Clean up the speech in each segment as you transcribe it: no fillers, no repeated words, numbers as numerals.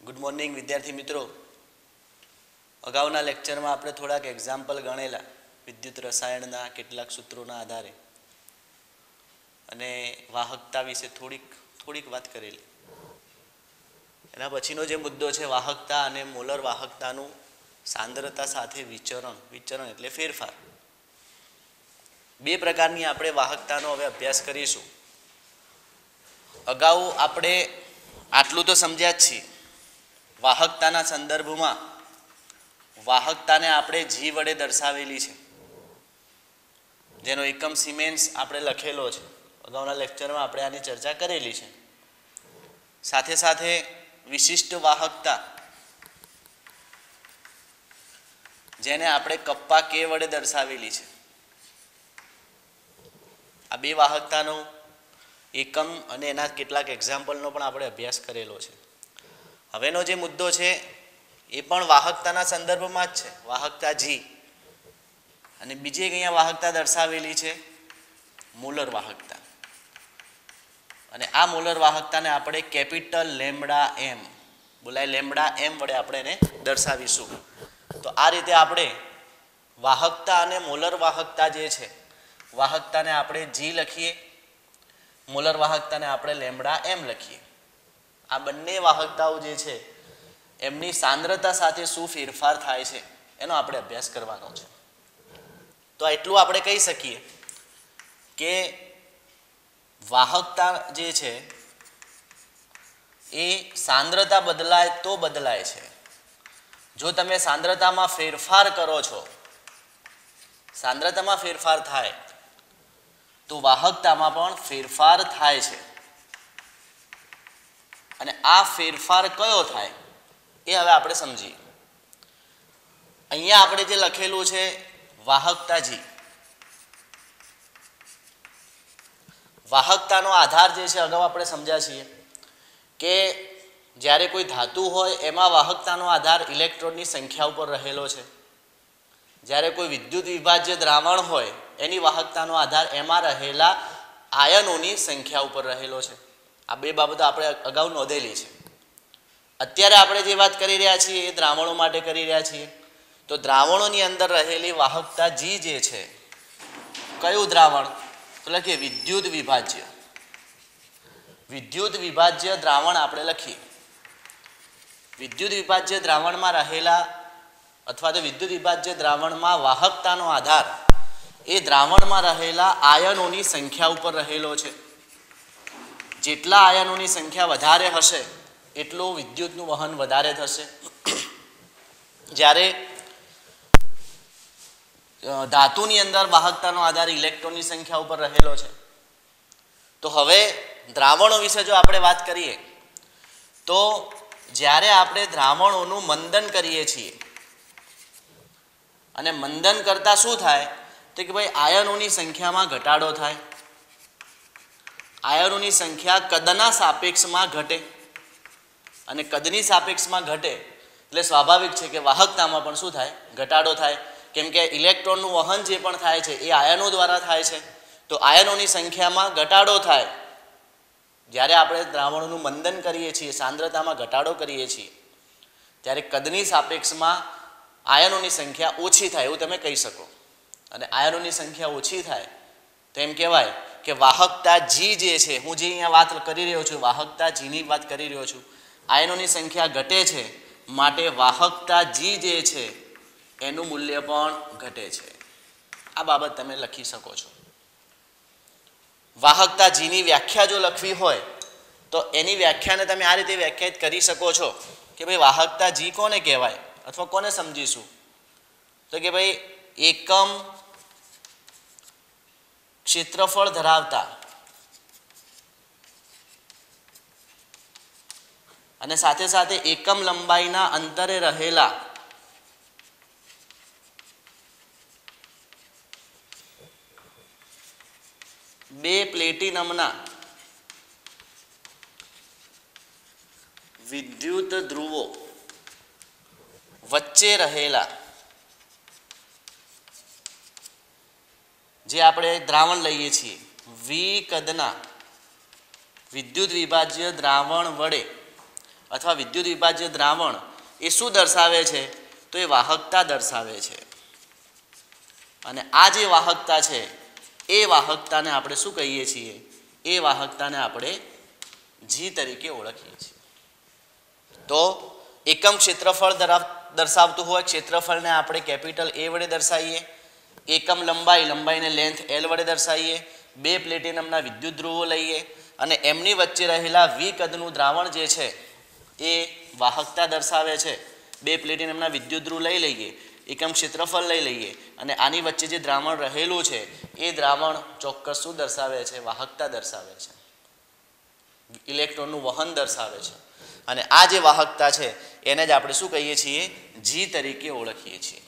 Good morning વિદ્યાર્થી મિત્રો. અગાઉના લેક્ચરમાં આપણે થોડાક એક્ઝામ્પલ ગણેલા વિદ્યુત રસાયણના કેટલાક સૂત્રોના આધારે અને વાહકતા વિશે થોડીક વાત કરેલી. એના પછીનો જે મુદ્દો છે વાહકતા અને મોલર વાહકતાનું સાંદ્રતા સાથે વિચરણ એટલે ફેરફાર. બે પ્રકારની આપણે વાહકતાનો હવે અભ્યાસ કરીશું. અગાઉ આપણે આટલું તો સમજ્યા જ છીએ. વાહકતાના સંદર્ભમાં વાહકતાને આપણે જી વડે દર્શાવેલી છે, જેનો એકમ સિમેન્સ આપણે લખેલો છે. અગાઉના લેક્ચરમાં આપણે આની ચર્ચા કરેલી છે. સાથે સાથે વિશિષ્ટ વાહકતા, જેને આપણે કપ્પા કે વડે દર્શાવેલી છે. આ બે વાહકતાનો એકમ અને એના કેટલાક એક્ઝામ્પલનો પણ આપણે અભ્યાસ કરેલો છે. હવેનો જે મુદ્દો છે એ પણ વાહકતાના સંદર્ભમાં જ છે, વાહકતા જી. અને બીજી એક અહીંયા વાહકતા દર્શાવેલી છે મોલર વાહકતા. અને આ મોલર વાહકતાને આપણે કેપિટલ લેમ્બડા એમ, બોલાય લેમ્બડા એમ વડે આપણે એને દર્શાવીશું. તો આ રીતે આપણે વાહકતા અને મોલર વાહકતા જે છે, વાહકતાને આપણે જી લખીએ, મોલર વાહકતાને આપણે લેમ્બડા એમ લખીએ. આ બંને વાહકતાઓ જે છે એમની સાંદ્રતા સાથે શું ફેરફાર થાય છે એનો આપણે અભ્યાસ કરવાનો છે. તો એટલું આપણે કહી શકીએ કે વાહકતા જે છે એ સાંદ્રતા બદલાય તો બદલાય છે. જો તમે સાંદ્રતામાં ફેરફાર કરો છો, સાંદ્રતામાં ફેરફાર થાય તો વાહકતામાં પણ ફેરફાર થાય છે. અને આ ફેરફાર કયો થાય એ હવે આપણે સમજીએ. અહીંયા આપણે જે લખેલું છે વાહકતા જી. વાહકતાનો આધાર જે છે અગાઉ આપણે સમજ્યા છીએ કે જ્યારે કોઈ ધાતુ હોય એમાં વાહકતાનો આધાર ઇલેક્ટ્રોનની સંખ્યા ઉપર રહેલો છે. જ્યારે કોઈ વિદ્યુત વિભાજ્ય દ્રાવણ હોય એની વાહકતાનો આધાર એમાં રહેલા આયનોની સંખ્યા ઉપર રહેલો છે. આ બે બાબતો આપણે અગાઉ નોંધેલી છે. અત્યારે આપણે જે વાત કરી રહ્યા છીએ એ દ્રાવણો માટે કરી રહ્યા છીએ. તો દ્રાવણોની અંદર રહેલી વાહકતા જી જે છે, કયું દ્રાવણ? તો લખીએ વિદ્યુત વિભાજ્ય. વિદ્યુત વિભાજ્ય દ્રાવણ આપણે લખીએ. વિદ્યુત વિભાજ્ય દ્રાવણમાં રહેલા અથવા તો વિદ્યુત વિભાજ્ય દ્રાવણમાં વાહકતાનો આધાર એ દ્રાવણમાં રહેલા આયનોની સંખ્યા ઉપર રહેલો છે. જેટલા આયનોની સંખ્યા વધારે હશે એટલું વિદ્યુતનું વહન વધારે થશે. જ્યારે ધાતુની અંદર વાહકતાનો આધાર ઇલેક્ટ્રોનની સંખ્યા ઉપર રહેલો છે. તો હવે દ્રાવણો વિશે જો આપણે વાત કરીએ તો જ્યારે આપણે દ્રાવણોનું મંદન કરીએ છીએ અને મંદન કરતા શું થાય તો કે ભાઈ આયનોની સંખ્યામાં ઘટાડો થાય. આયનોની સંખ્યા કદના સાપેક્ષમાં ઘટે અને કદની સાપેક્ષમાં ઘટે એટલે સ્વાભાવિક છે કે વાહકતામાં પણ શું થાય? ઘટાડો થાય. કેમ કે ઇલેક્ટ્રોનનું વહન જે પણ થાય છે એ આયનો દ્વારા થાય છે. તો આયનોની સંખ્યામાં ઘટાડો થાય. જ્યારે આપણે દ્રાવણોનું મંદન કરીએ છીએ, સાંદ્રતામાં ઘટાડો કરીએ છીએ, ત્યારે કદની સાપેક્ષમાં આયનોની સંખ્યા ઓછી થાય એવું તમે કહી શકો. અને આયનોની સંખ્યા ઓછી થાય તો એમ કહેવાય કે વાહકતા જી જે છે, હું જે અહીંયા વાત કરી રહ્યો છું વાહકતા જીની વાત કરી રહ્યો છું, આયનોની સંખ્યા ઘટે છે માટે વાહકતા જી જે છે એનું મૂલ્ય પણ ઘટે છે. આ બાબત તમે લખી શકો છો. વાહકતા જીની વ્યાખ્યા જો લખવી હોય તો એની વ્યાખ્યાને તમે આ રીતે વ્યાખ્યાયિત કરી શકો છો કે ભાઈ વાહકતા જી કોને કહેવાય અથવા કોને સમજીશું? તો કે ભાઈ એકમ ક્ષેત્રફળ ધરાવતા અને સાથે સાથે એકમ લંબાઈના અંતરે રહેલા બે પ્લેટિનમના વિદ્યુત ધ્રુવો વચ્ચે રહેલા જે આપણે દ્રાવણ લઈએ છીએ વી કદના વિદ્યુત વિભાજ્ય દ્રાવણ વડે અથવા વિદ્યુત વિભાજ્ય દ્રાવણ એ શું દર્શાવે છે? તો એ વાહકતા દર્શાવે છે. અને આ જે વાહકતા છે એ વાહકતાને આપણે શું કહીએ છીએ? એ વાહકતાને આપણે જી તરીકે ઓળખીએ છીએ. તો એકમ ક્ષેત્રફળ દર્શાવતું હોય ક્ષેત્રફળને આપણે કેપિટલ એ વડે દર્શાવીએ. એકમ લંબાઈને લેન્થ એલ વડે દર્શાવીએ. બે પ્લેટિનમના વિદ્યુત ધ્રુવો લઈએ અને એમની વચ્ચે રહેલા વી કદનું દ્રાવણ જે છે એ વાહકતા દર્શાવે છે. બે પ્લેટિનમના વિદ્યુત ધ્રુવ લઈ લઈએ, એકમ ક્ષેત્રફળ લઈ લઈએ અને આની વચ્ચે જે દ્રાવણ રહેલું છે એ દ્રાવણ ચોક્કસ શું દર્શાવે છે? વાહકતા દર્શાવે છે. ઇલેક્ટ્રોનનું વહન દર્શાવે છે. અને આ જે વાહકતા છે એને જ આપણે શું કહીએ છીએ? જી તરીકે ઓળખીએ છીએ.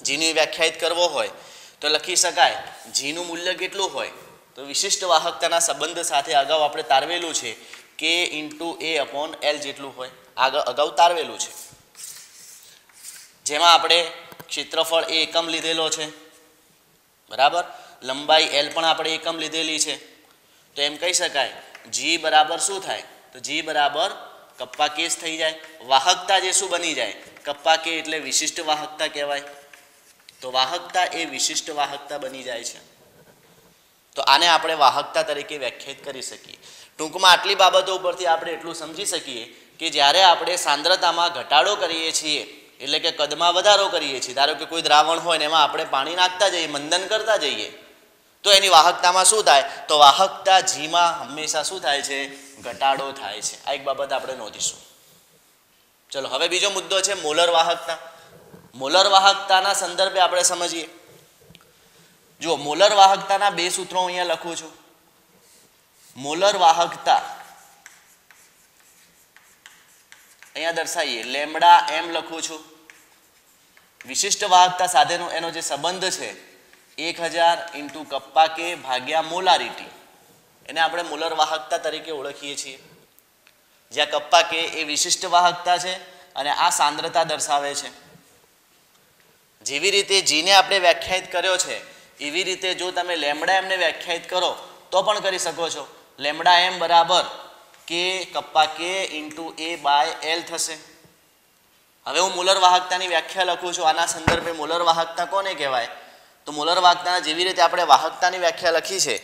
જીની વ્યાખ્યાયિત કરવો હોય તો લખી શકાય જીનું મૂલ્ય કેટલું હોય? તો વિશિષ્ટ વાહકતાના સંબંધ સાથે અગાઉ આપણે તારવેલું છે કે ઇન્ટુ એ અપોન એલ જેટલું હોય. અગાઉ તારવેલું છે. જેમાં આપણે ક્ષેત્રફળ એ એકમ લીધેલો છે, બરાબર. લંબાઈ એલ પણ આપણે એકમ લીધેલી છે. તો એમ કહી શકાય જી બરાબર શું થાય? તો જી બરાબર કપ્પા કેસ થઈ જાય. વાહકતા જે શું બની જાય? કપ્પા કે એટલે વિશિષ્ટ વાહકતા કહેવાય. તો વાહકતા એ વિશિષ્ટ વાહકતા બની જાય છે. તો આને આપણે વાહકતા તરીકે વ્યાખ્યાયિત કરી શકીએ. ટૂંકમાં આટલી બાબતો ઉપરથી આપણે એટલું સમજી શકીએ કે જ્યારે આપણે સાંદ્રતામાં ઘટાડો કરીએ છીએ એટલે કે કદમાં વધારો કરીએ છીએ, ધારો કે કોઈ દ્રાવણ હોય ને એમાં આપણે પાણી નાખતા જઈએ, મંદન કરતા જઈએ, તો એની વાહકતામાં શું થાય? તો વાહકતા જીમાં હંમેશા શું થાય છે? ઘટાડો થાય છે. આ એક બાબત આપણે નોંધીશું. ચલો હવે બીજો મુદ્દો છે મોલર વાહકતા. મોલર વાહકતાના સંદર્ભે આપણે સમજીએ. જુઓ, મોલર વાહકતાના બે સૂત્રો અહીંયા લખું છું. મોલર વાહકતા અહીંયા દર્શાવીએ લેમ્બડા એમ લખું છું. વિશિષ્ટ વાહકતા સાથેનો એનો જે સંબંધ છે 1000 ઇન્ટુ કપ્પા કે ભાગ્યા મોલારિટી, એને આપણે મોલર વાહકતા તરીકે ઓળખીએ છીએ. જ્યાં કપ્પા કે એ વિશિષ્ટ વાહકતા છે અને આ સાંદ્રતા દર્શાવે છે. જેવી રીતે જીને આપણે વ્યાખ્યાયિત કર્યો છે એવી રીતે જો તમે લેમ્બડા એમને વ્યાખ્યાયિત કરો તો પણ કરી શકો છો. લેમ્બડા એમ બરાબર કે કપ્પા કે ઇન્ટુ એ બાય એલ થશે. હવે હું મોલર વાહકતાની વ્યાખ્યા લખું છું. આના સંદર્ભે મોલર વાહકતા કોને કહેવાય? તો મોલર વાહકતાના જેવી રીતે આપણે વાહકતાની વ્યાખ્યા લખી છે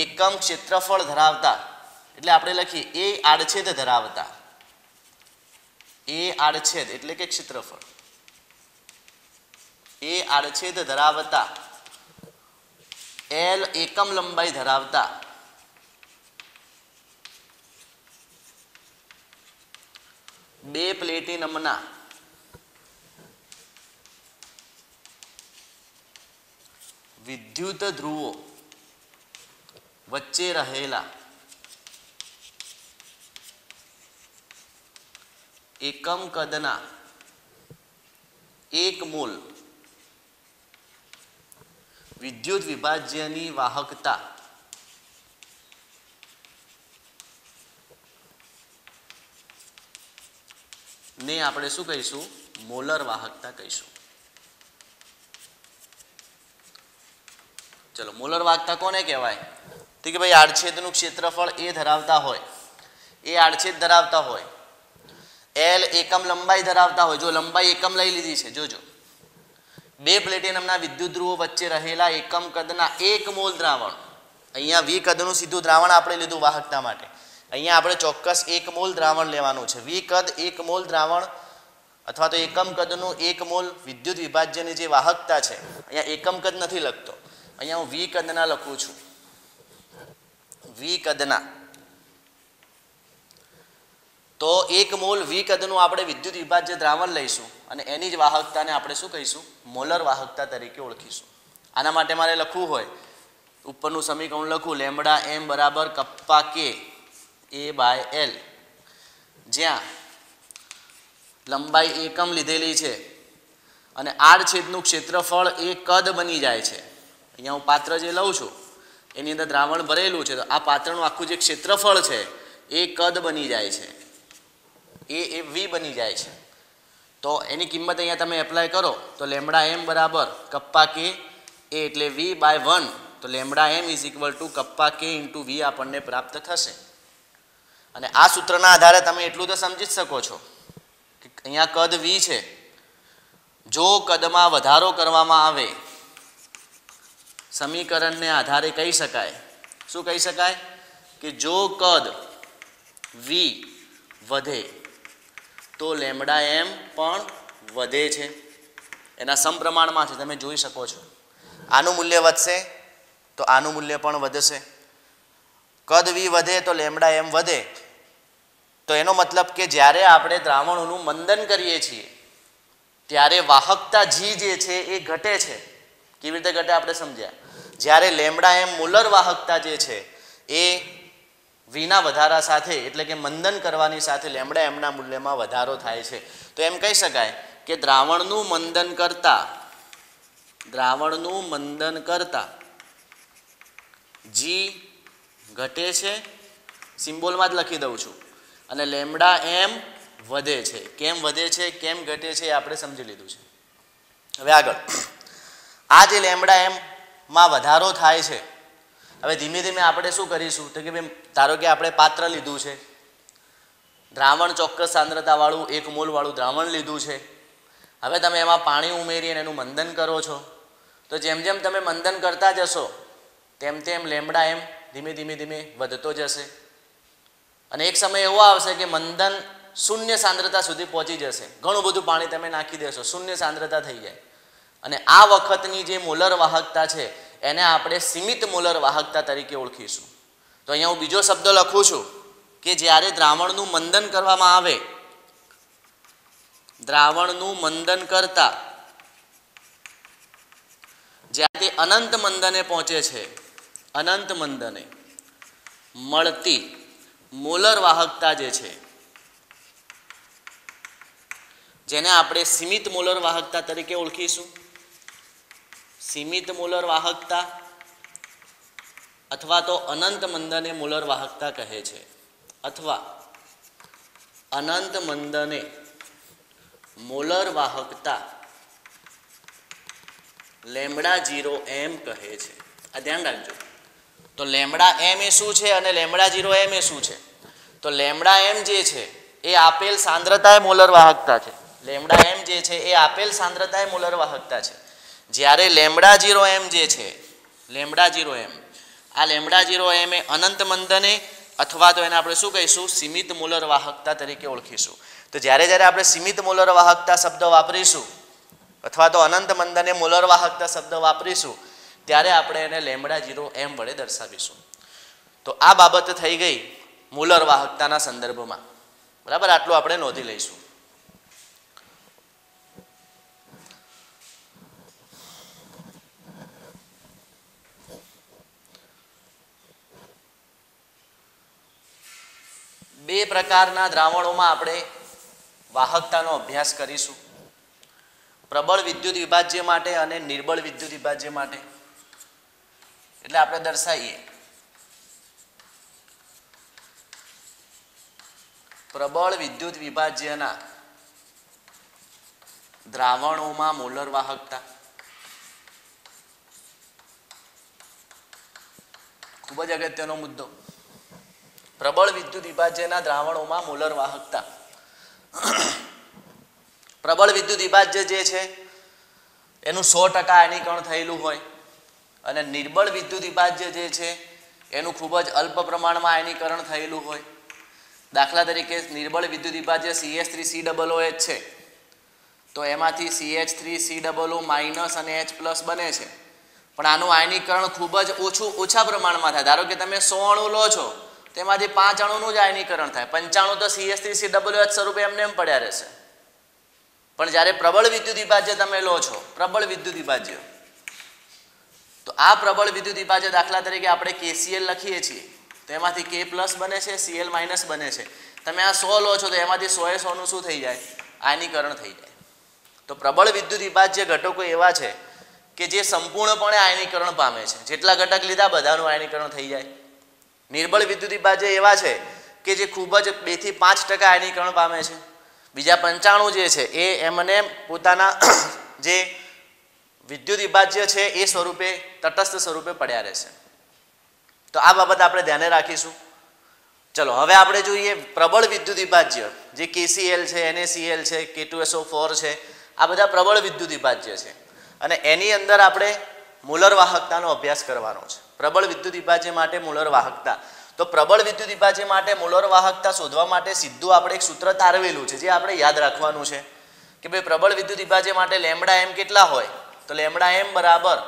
એકમ ક્ષેત્રફળ ધરાવતા, એટલે આપણે લખીએ એ આડછેદ ધરાવતા. એ આડછેદ એટલે કે ક્ષેત્રફળ. એ આડછેદ ધરાવતા એલ એકમ લંબાઈ ધરાવતા બે પ્લેટિનમના વિદ્યુત ધ્રુવો વચ્ચે રહેલા એકમ કદના 1 મોલ વિદ્યુત વિભાજ્યની વાહકતા ને આપણે શું કહીશું? મોલર વાહકતા કહીશું. ચલો, મોલર વાહકતા કોને કહેવાય? તો કે ભાઈ આડછેદનું ક્ષેત્રફળ એ ધરાવતા હોય, એ આડછેદ ધરાવતા હોય, એલ એકમ લંબાઈ ધરાવતા હોય. જો લંબાઈ એકમ લઈ લીધી છે, જોજો. બે પ્લેટિનમના વિદ્યુત ધ્રુવો વચ્ચે રહેલા એકમ કદના 1 મોલ દ્રાવણ. અહીંયા વી કદનું સીધું દ્રાવણ આપણે લીધું વાહકતા માટે. અહીંયા આપણે ચોક્કસ 1 મોલ દ્રાવણ લેવાનું છે. વી કદ 1 મોલ દ્રાવણ અથવા તો એકમ કદનું 1 મોલ વિદ્યુત વિભાજ્યની જે વાહકતા છે, અહીંયા એકમ કદ નથી લખતો, અહીંયા હું વી કદના લખું છું. વી કદના. તો 1 મોલ વી કદનું આપણે વિદ્યુત વિભાજ્ય દ્રાવણ લઈશું અને એની જ વાહકતાને આપણે શું કહીશું? મોલર વાહકતા તરીકે ઓળખીશું. આના માટે મારે લખવું હોય ઉપરનું સમીકરણ લખું લેમ્બડા એમ બરાબર કપ્પા કે એ બાય એલ, જ્યાં લંબાઈ એકમ લીધેલી છે અને આડછેદનું ક્ષેત્રફળ એ કદ બની જાય છે. અહીંયા હું પાત્ર જે લઉં છું એની અંદર દ્રાવણ ભરેલું છે, તો આ પાત્રનું આખું જે ક્ષેત્રફળ છે એ કદ બની જાય છે, એ વી બની જાય છે. તો એની કિંમત અહીંયા તમે એપ્લાય કરો તો લેમ્બડા એમ બરાબર કપ્પા કે એ એટલે વી બાય 1, તો lambda M is equal to kappa કે ઇન્ટુ વી આપણને પ્રાપ્ત થશે. અને આ સૂત્રના આધારે તમે એટલું તો સમજી જ શકો છો કે અહીંયા કદ v છે, જો કદમાં વધારો કરવામાં આવે સમીકરણને આધારે કહી શકાય, શું કહી શકાય કે જો કદ v વધે તો લેમ્બડા એમ પણ વધે છે, એના સમપ્રમાણમાં છે, તમે જોઈ શકો છો. આનું મૂલ્ય વધશે તો આનું મૂલ્ય પણ વધશે. કદ v વધે તો લેમ્બડા એમ વધે, તો એનો મતલબ કે જ્યારે આપણે દ્રાવણોનું મંદન કરીએ છીએ ત્યારે વાહકતા જી જે છે એ ઘટે છે. કેવી રીતે ઘટે આપણે સમજ્યા. જ્યારે લેમ્બડા એમ મોલર વાહકતા જે છે એ વીના વધારા સાથે એટલે કે મંદન કરવાની સાથે લેમ્બડા એમના મૂલ્યમાં વધારો થાય છે. તો એમ કહી શકાય કે દ્રાવણનું મંદન કરતા જી ઘટે છે, સિમ્બોલમાં જ લખી દઉં છું, અને લેમ્બડા એમ વધે છે. કેમ વધે છે કેમ ઘટે છે એ આપણે સમજી લીધું છે. હવે આગળ આ જે લેમ્બડા એમ માં વધારો થાય છે, હવે ધીમે ધીમે આપણે શું કરીશું તો કે ભાઈ ધારો કે આપણે પાત્ર લીધું છે, દ્રાવણ ચોક્કસ સાંદ્રતાવાળું 1 મોલ વાળું દ્રાવણ લીધું છે. હવે તમે એમાં પાણી ઉમેરી અને એનું મંદન કરો છો, તો જેમ જેમ તમે મંદન કરતા જશો તેમ તેમ લેમ્બડા એમ ધીમે ધીમે ધીમે વધતો જશે, અને એક સમય એવો આવશે કે મંદન શૂન્ય સાંદ્રતા સુધી પહોંચી જશે. ઘણું બધું પાણી તમે નાખી દેશો, શૂન્ય સાંદ્રતા થઈ જાય, અને આ વખતની જે મોલર વાહકતા છે એને આપણે સીમિત મોલર વાહકતા તરીકે ઓળખીશું. તો અહીંયા હું બીજો શબ્દ લખું છું કે જ્યારે દ્રાવણનું મંદન કરવામાં આવે, દ્રાવણનું મંદન કરતા જ્યારે તે અનંત મંદને પહોંચે છે, અનંત મંદને મળતી મોલર વાહકતા જે છે જેને આપણે સીમિત મોલર વાહકતા તરીકે ઓળખીશું. સીમિત મોલર વાહકતા અથવા તો અનંત મંદને મોલર વાહકતા કહે છે, અથવા અનંત મંદને મોલર વાહકતા લેમ્બડા 0 એમ કહે છે. આ ધ્યાન રાખજો. તો લેમ્બડા એમ એ શું છે અને લેમ્બડા 0 એમ એ શું છે? તો લેમ્બડા એમ જે છે એ આપેલ સાંદ્રતાએ મોલર વાહકતા છે. લેમ્બડા એમ જે છે એ આપેલ સાંદ્રતાએ મોલર વાહકતા છે. જ્યારે લેમ્બડા 0 એમ જે છે, લેમ્બડા 0 એમ, આ લેમ્બડા 0 એમ એ અનંત મંદને અથવા તો એને આપણે શું કહીશું, સીમિત મોલર વાહકતા તરીકે ઓળખીશું. તો જ્યારે જ્યારે આપણે સીમિત મોલર વાહકતા શબ્દ વાપરીશું અથવા તો અનંત મંદને મોલર વાહકતા શબ્દ વાપરીશું ત્યારે આપણે એને લેમ્બડા 0 એમ વડે દર્શાવીશું. તો આ બાબત થઈ ગઈ મોલર વાહકતાના સંદર્ભમાં. બરાબર, આટલું આપણે નોંધી લઈશું. બે પ્રકારના દ્રાવણોમાં આપણે વાહકતાનો અભ્યાસ કરીશું. પ્રબળ વિદ્યુત વિભાજ્ય માટે અને નિર્બળ વિદ્યુત વિભાજ્ય માટે. એટલે આપણે દર્શાવીએ પ્રબળ વિદ્યુત વિભાજ્યના દ્રાવણોમાં મોલર વાહકતા. ખૂબ જ અગત્યનો મુદ્દો. પ્રબળ વિદ્યુત વિભાજ્યના દ્રાવણોમાં મોલર વાહકતા. પ્રબળ વિદ્યુત વિભાજ્ય જે છે એનું 100% આયનીકરણ થયેલું હોય, અને નિર્બળ વિદ્યુત વિભાજ્ય જે છે એનું ખૂબ જ અલ્પ પ્રમાણમાં આયનીકરણ થયેલું હોય. દાખલા તરીકે નિર્બળ વિદ્યુત વિભાજ્ય CH3COOH છે, તો એમાંથી CH3COO માઇનસ અને H+ બને છે, પણ આનું આયનીકરણ ખૂબ જ ઓછા પ્રમાણમાં થાય. ધારો કે તમે 100 અણુ લો છો, તેમાંથી 5 અણુનું જ આયનીકરણ થાય, 95 તો CH3COOH સ્વરૂપે એમને એમ પડ્યા રહેશે. પણ જ્યારે પ્રબળ વિદ્યુત વિભાજ્ય તમે લો છો, પ્રબળ વિદ્યુત વિભાજ્ય, તો આ પ્રબળ વિદ્યુત વિભાજ્ય દાખલા તરીકે આપણે KCl લખીએ છીએ, તો એમાંથી K+ બને છે, Cl- બને છે. તમે આ 100 લો છો તો એમાંથી 100 નું શું થઈ જાય, આયનીકરણ થઈ જાય. તો પ્રબળ વિદ્યુત વિભાજ્ય ઘટકો એવા છે કે જે સંપૂર્ણપણે આયનીકરણ પામે છે. જેટલા ઘટક લીધા બધાનું આયનીકરણ થઈ જાય. નિર્બળ વિદ્યુત વિભાજ્ય એવા છે કે જે ખૂબ જ 2 થી 5% આયનીકરણ પામે છે. બીજા 95 જે છે એ એમને પોતાના જે વિદ્યુત વિભાજ્ય છે એ સ્વરૂપે તટસ્થ સ્વરૂપે પડ્યા રહેશે. તો આ બાબત આપણે ધ્યાને રાખીશું. ચલો હવે આપણે જોઈએ પ્રબળ વિદ્યુત વિભાજ્ય જે KCl છે, NaCl છે, K2SO4 છે, આ બધા પ્રબળ વિદ્યુત વિભાજ્ય છે અને એની અંદર આપણે મૂલર વાહકતાનો અભ્યાસ કરવાનો છે. પ્રબળ વિદ્યુત વિભાજ્ય માટે મૂલર વાહકતા. તો પ્રબળ વિદ્યુત વિભાજ્ય માટે મૂલર વાહકતા શોધવા માટે સીધું આપણે એક સૂત્ર તારવેલું છે જે આપણે યાદ રાખવાનું છે કે ભાઈ પ્રબળ વિદ્યુત વિભાજ્ય માટે લેમ્બડા એમ કેટલા હોય તો લેમ્બડા એમ બરાબર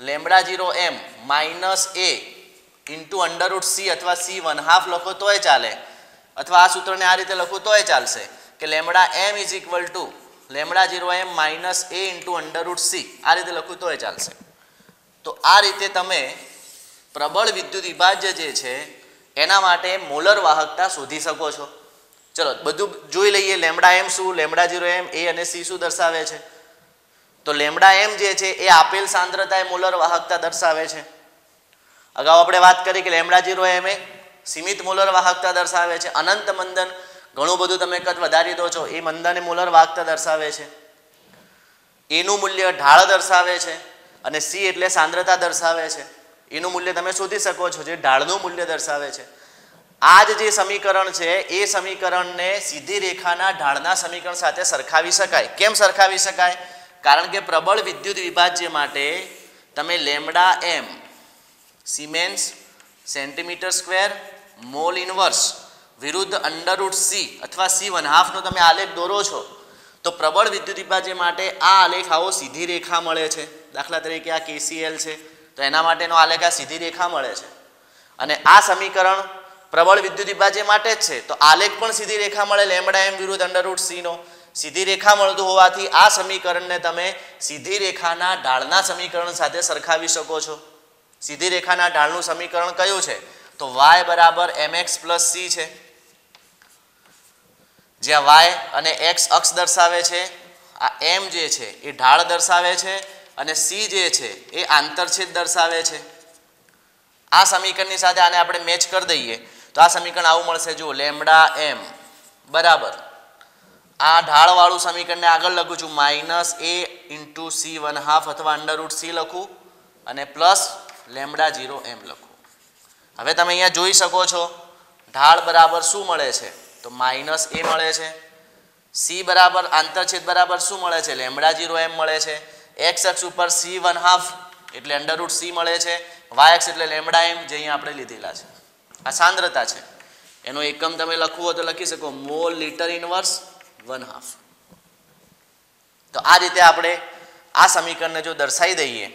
lambda 0 M minus A into √c અથવા c1/2 લખો તોય ચાલે અથવા આ સૂત્રને આ રીતે લખો તોય ચાલશે કે lambda M is equal to lambda 0 M minus A into √c આ રીતે લખું તોય ચાલશે. તો આ રીતે તમે પ્રબળ વિદ્યુત વિભાજ્ય જે છે એના માટે મોલર વાહકતા શોધી શકો છો. ચલો બધું જોઈ લઈએ. લેમ્બડા એમ શું, લેમ્બડા 0 એમ, એ અને સી શું દર્શાવે છે. તો લેમ્બડા એમ જે છે એ આપેલ સાંદ્રતાએ મોલર વાહકતા દર્શાવે છે. અગાઉ આપણે વાત કરી કે લેમ્બડા 0 એમ એ સીમિત મોલર વાહકતા દર્શાવે છે. અનંત મંદન ઘણું બધું તમે કદ વધારી દો છો એ મંદને મોલર વાહકતા દર્શાવે છે. એનું મૂલ્ય ઢાળ દર્શાવે છે અને સી એટલે સાંદ્રતા દર્શાવે છે. એનું મૂલ્ય તમે શોધી શકો છો જે ઢાળનું મૂલ્ય દર્શાવે છે. આ જે સમીકરણ છે એ સમીકરણને સીધી રેખાના ઢાળના સમીકરણ સાથે સરખાવી શકાય. કેમ સરખાવી શકાય? કારણ કે પ્રબળ વિદ્યુત વિભાજ્ય માટે તમે lambda M siemens centimetre square mole inverse વિરુદ્ધ √c અથવા c1/2 નો તમે આલેખ દોરો છો તો પ્રબળ વિદ્યુત વિભાજ્ય માટે આ આલેખ આવો સીધી રેખા મળે છે. દાખલા તરીકે આ KCl છે તો એના માટેનો આલેખ આ સીધી રેખા મળે છે અને આ સમીકરણ પ્રબળ વિદ્યુત વિભાજ્ય માટે જ છે તો આલેખ પણ સીધી રેખા મળે લેમ્બડા એમ વિરુદ્ધ √c નો. સીધી રેખા મળતું હોવાથી આ સમીકરણને તમે સીધી રેખાના ઢાળના સમીકરણ સાથે સરખાવી શકો છો. સીધી રેખાના ઢાળનું સમીકરણ કયું છે તો y બરાબર mx + c છે જ્યાં y અને x અક્ષ દર્શાવે છે. આ m જે છે એ ઢાળ દર્શાવે છે અને c જે છે એ આંતરછેદ દર્શાવે છે. આ સમીકરણની સાથે આને આપણે મેચ કરી દઈએ તો આ સમીકરણ આવું મળશે. જુઓ લેમ્બડા એમ બરાબર આ ઢાળવાળું સમીકરણને આગળ લખું છું માઇનસ એ ઇન્ટુ c1/2 અથવા √c લખું અને પ્લસ લેમ્બડા 0 એમ લખું. હવે તમે અહીંયા જોઈ શકો છો ઢાળ બરાબર શું મળે છે તો માઇનસ એ મળે છે. c બરાબર આંતરછેદ બરાબર શું મળે છે લેમ્બડા 0 એમ મળે છે. x અક્ષ ઉપર c1/2 એટલે √c મળે છે. y અક્ષ એટલે લેમ્બડા એમ જે અહીંયા આપણે લીધેલા છે. આ સાંદ્રતા છે એનો એકમ તમે લખવું હોય તો લખી શકો મોલ લિટર ઇનવર્સ 1/2. તો આ રીતે આપણે આ સમીકરણને જો દર્શાવી દઈએ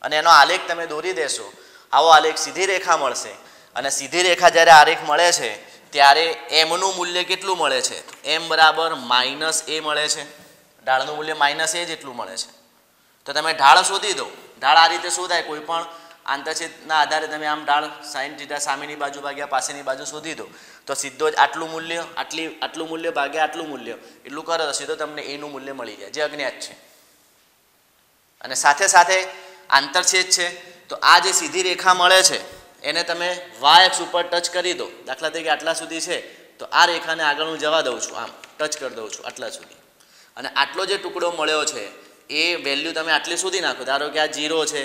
અને એનો આલેખ તમે દોરી દેશો આવો આલેખ સીધી રેખા મળશે અને સીધી રેખા જ્યારે આલેખ મળે છે ત્યારે m નું મૂલ્ય કેટલું મળે છે m બરાબર -a મળે છે. ઢાળનું મૂલ્ય -a જેટલું મળે છે. તો તમે ઢાળ શોધી દો. ઢાળ આ રીતે શોધાય કોઈ પણ આંતરછેદના આધારે તમે આમ ઢાળ sin θ સામેની બાજુ ભાગ્યા પાછળની બાજુ શોધી દો તો સીધો જ આટલું મૂલ્ય આટલું મૂલ્ય ભાગ્યા આટલું મૂલ્ય એટલું કરો તો સીધો તમને a નું મૂલ્ય મળી જાય જે અજ્ઞાત છે. અને સાથે સાથે આંતરછેદ છે તો આ જે સીધી રેખા મળે છે એને તમે y અક્ષ ઉપર ટચ કરી દો. દાખલા તરીકે આટલા સુધી છે તો આ રેખાને આગળ હું જવા દઉં છું આમ ટચ કરી દઉં છું આટલા સુધી અને આટલો જે ટુકડો મળ્યો છે એ વેલ્યુ તમે આટલી સુધી નાખો. ધારો કે આ 0 છે,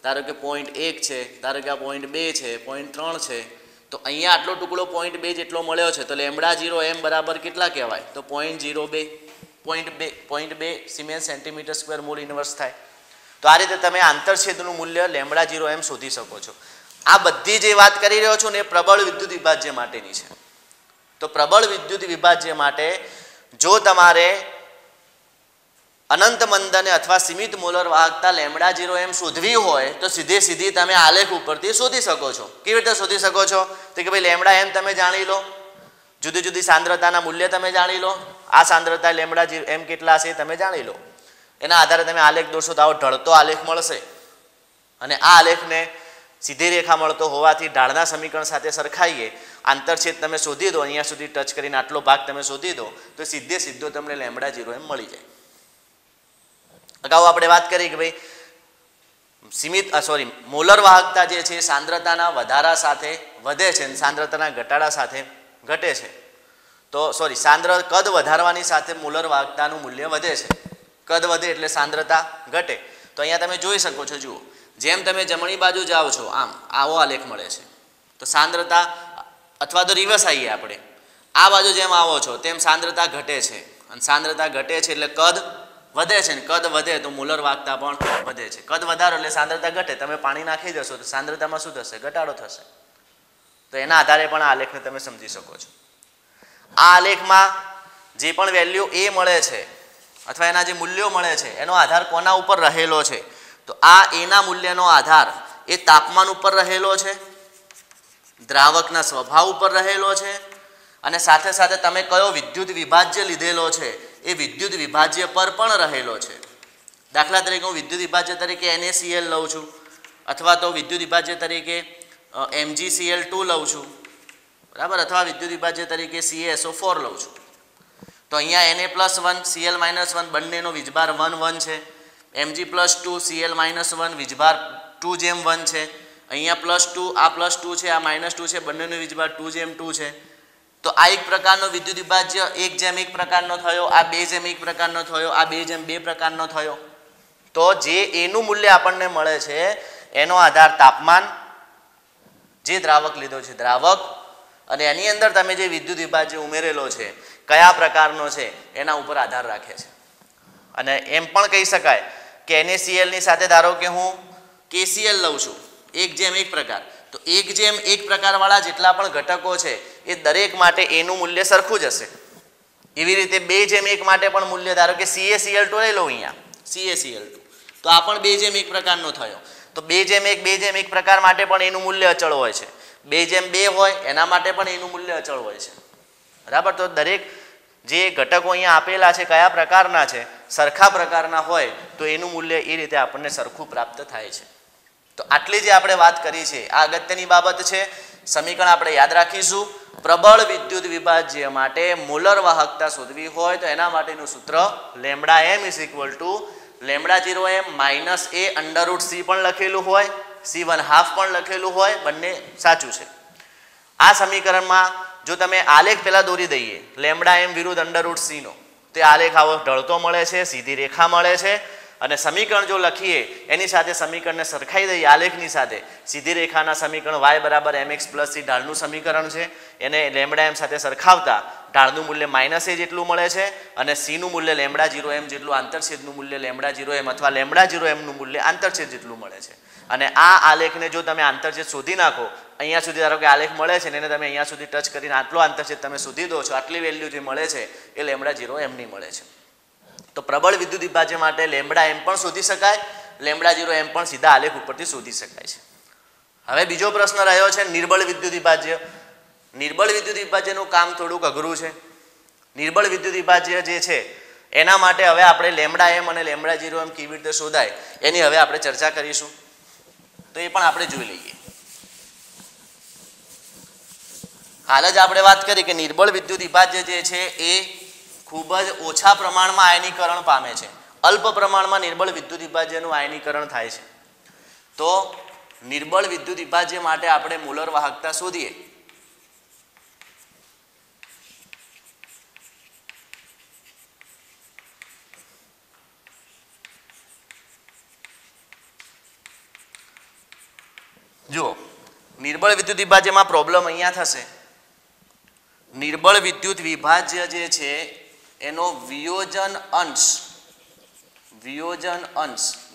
ધારો કે 0.1 છે, ધારો કે આ 0.2 છે, 0.3 છે તો અહીંયા આટલો ટુકડો 0.2 જેટલો મળ્યો છે તો લેમ્બડા 0 એમ બરાબર કેટલા કહેવાય તો 0.02 siemens centimetre square mole inverse થાય. તો આ રીતે તમે આંતરછેદનું મૂલ્ય લેમ્બડા 0 એમ શોધી શકો છો. આ બધી જે વાત કરી રહ્યો છું ને એ પ્રબળ વિદ્યુત વિભાજ્ય માટેની છે. તો પ્રબળ વિદ્યુત વિભાજ્ય માટે જો તમારે અનંત મંદને અથવા સીમિત મોલર વાહકતા લેમ્બડા 0 એમ શોધવી હોય તો સીધી તમે આલેખ ઉપરથી શોધી શકો છો. કેવી રીતે શોધી શકો છો તો કે ભાઈ લેમ્બડા એમ તમે જાણી લો, જુદી જુદી સાંદ્રતાના મૂલ્ય તમે જાણી લો, આ સાંદ્રતા લેમ્બડા 0 એમ કેટલા છે તમે જાણી લો. એના આધારે તમે આલેખ દોરશો તો આવો ઢળતો આલેખ મળશે અને આ આલેખને સીધી રેખા મળતો હોવાથી ઢાળના સમીકરણ સાથે સરખાઈએ આંતરછેદ તમે શોધી દો. અહીંયા સુધી ટચ કરીને આટલો ભાગ તમે શોધી દો તો સીધો તમને લેમ્બડા 0 એમ મળી જાય. અગાઉ આપણે વાત કરી કે ભાઈ મોલર વાહકતા જે છે સાંદ્રતાના વધારા સાથે વધે છે અને સાંદ્રતાના ઘટાડા સાથે ઘટે છે. તો કદ વધારવાની સાથે મોલર વાહકતાનું મૂલ્ય વધે છે. કદ વધે એટલે સાંદ્રતા ઘટે. તો અહીંયા તમે જોઈ શકો છો. જુઓ જેમ તમે જમણી બાજુ જાઓ છો આમ આવો આલેખ મળે છે તો સાંદ્રતા અથવા તો રિવર્સ આવીએ આપણે, આ બાજુ જેમ આવો છો તેમ સાંદ્રતા ઘટે છે અને સાંદ્રતા ઘટે છે એટલે કદ વધે છે ને કદ વધે તો મોલર વાહકતા પણ વધે છે. કદ વધારો એટલે સાંદ્રતા ઘટે, તમે પાણી નાખી જશો તો સાંદ્રતામાં શું થશે? ઘટાડો થશે. તો એના આધારે પણ આ આલેખને તમે સમજી શકો છો. આ આલેખમાં જે પણ વેલ્યુ એ મળે છે અથવા એના જે મૂલ્યો મળે છે એનો આધાર કોના ઉપર રહેલો છે? તો આ એના મૂલ્યનો આધાર એ તાપમાન ઉપર રહેલો છે, દ્રાવકના સ્વભાવ ઉપર રહેલો છે અને સાથે સાથે તમે કયો વિદ્યુત વિભાજ્ય લીધેલો છે એ વિદ્યુત વિભાજ્ય પર પણ રહેલો છે. દાખલા તરીકે હું વિદ્યુત વિભાજ્ય તરીકે NaCl લઉં છું અથવા તો વિદ્યુત વિભાજ્ય તરીકે MgCl2 લઉં છું, બરાબર, અથવા વિદ્યુત વિભાજ્ય તરીકે CaSO4 લઉં છું. તો અહીંયા Na+1 Cl-1 બંનેનો વીજભાર 1 1 છે, Mg+2 Cl-1 વીજભાર 2:1 છે, અહીંયા +2 આ +2 છે, આ -2 છે, બંનેનો વીજભાર 2:2 છે. તો આ એક પ્રકારનો વિદ્યુત વિભાજ્ય 1:1 પ્રકારનો થયો, આ 2:1 પ્રકારનો થયો, આ 2:2 પ્રકારનો થયો. તો જે એનું મૂલ્ય આપણને મળે છે એનો આધાર તાપમાન, જે દ્રાવક લીધો છે દ્રાવક, અને એની અંદર તમે જે વિદ્યુત વિભાજ્ય ઉમેરેલો છે કયા પ્રકારનો છે એના ઉપર આધાર રાખે છે. અને એમ પણ કહી શકાય કે NaCl ની સાથે ધારો કે હું KCl લઉં છું 1:1 પ્રકાર, તો 1:1 પ્રકારવાળા જેટલા પણ ઘટકો છે એ દરેક માટે એનું મૂલ્ય સરખું જ હશે. એવી રીતે 2:1 માટે પણ મૂલ્ય, ધારો કે CaCl2 લઈ લો, અહીંયા CaCl2, તો આ પણ 2:1 પ્રકારનો થયો. તો 2:1 પ્રકાર માટે પણ એનું મૂલ્ય અચળ હોય છે, 2:2 હોય એના માટે પણ એનું મૂલ્ય અચળ હોય છે, બરાબર. તો દરેક જે ઘટકો અહીંયા આપેલા છે કયા પ્રકારના છે, સરખા પ્રકારના હોય તો એનું મૂલ્ય એ રીતે આપણને સરખું પ્રાપ્ત થાય છે. તો આટલી જે આપણે વાત કરી છે આ અગત્યની બાબત છે. સમીકરણ આપણે યાદ રાખીશું. પ્રબળ વિદ્યુત વિભાજ્ય માટે મોલર વાહકતા શોધવી હોય તો એના માટેનું સૂત્ર λm λ0m -a √c પણ લખેલું હોય, c1/2 પણ લખેલું હોય, બંને સાચું છે. આ સમીકરણમાં જો તમે આલેખ પહેલા દોરી દઈએ λm વિરુદ્ધ √c નો, તે આલેખ આવો ઢળતો મળે છે, સીધી રેખા મળે છે. અને સમીકરણ જો લખીએ એની સાથે સમીકરણને સરખાઈ દઈએ આલેખની સાથે, સીધી રેખાના સમીકરણ y mx + c ઢાળનું સમીકરણ છે, એને λm સાથે સરખાવતા ઢાળનું મૂલ્ય -a જેટલું મળે છે અને c નું મૂલ્ય λ0m જેટલું, આંતરછેદનું મૂલ્ય λ0m અથવા λ0m નું મૂલ્ય આંતરછેદ જેટલું મળે છે. અને આ આલેખને જો તમે આંતરછેદ શોધી નાખો, અહીંયા સુધી ધારો કે આલેખ મળે છે ને એને તમે અહીંયા સુધી ટચ કરીને આટલો આંતરછેદ તમે શોધી દો છો, આટલી વેલ્યુ જે મળે છે એ λ0m ની મળે છે. તો પ્રબળ વિદ્યુત વિભાજ્ય માટે λm પણ શોધી શકાય, λ0m પણ સીધા આલેખ ઉપરથી શોધી શકાય છે. હવે બીજો પ્રશ્ન રહ્યો છે નિર્બળ વિદ્યુત વિભાજ્ય. નિર્બળ વિદ્યુત વિભાજ્યનું કામ થોડુંક અઘરું છે. નિર્બળ વિદ્યુત વિભાજ્ય જે છે એના માટે હવે આપણે λm અને λ0m કેવી રીતે શોધાય એની હવે આપણે ચર્ચા કરીશું. તો એ પણ આપણે જોઈ લઈએ. હાલ જ આપણે વાત કરી કે નિર્બળ વિદ્યુત વિભાજ્ય જે છે એ ખૂબ જ ઓછા પ્રમાણમાં આયનીકરણ પામે છે, અલ્પ પ્રમાણમાં નિર્બળ વિદ્યુત વિભાજ્યનું આયનીકરણ થાય છે. તો નિર્બળ વિદ્યુત વિભાજ્ય માટે આપણે મોલર વાહકતા શોધીએ. જુઓ, નિર્બળ વિદ્યુત વિભાજ્યમાં પ્રોબ્લેમ અહીંયા થશે. નિર્બળ વિદ્યુત વિભાજ્ય જે છે એનો વિયોજન અંશ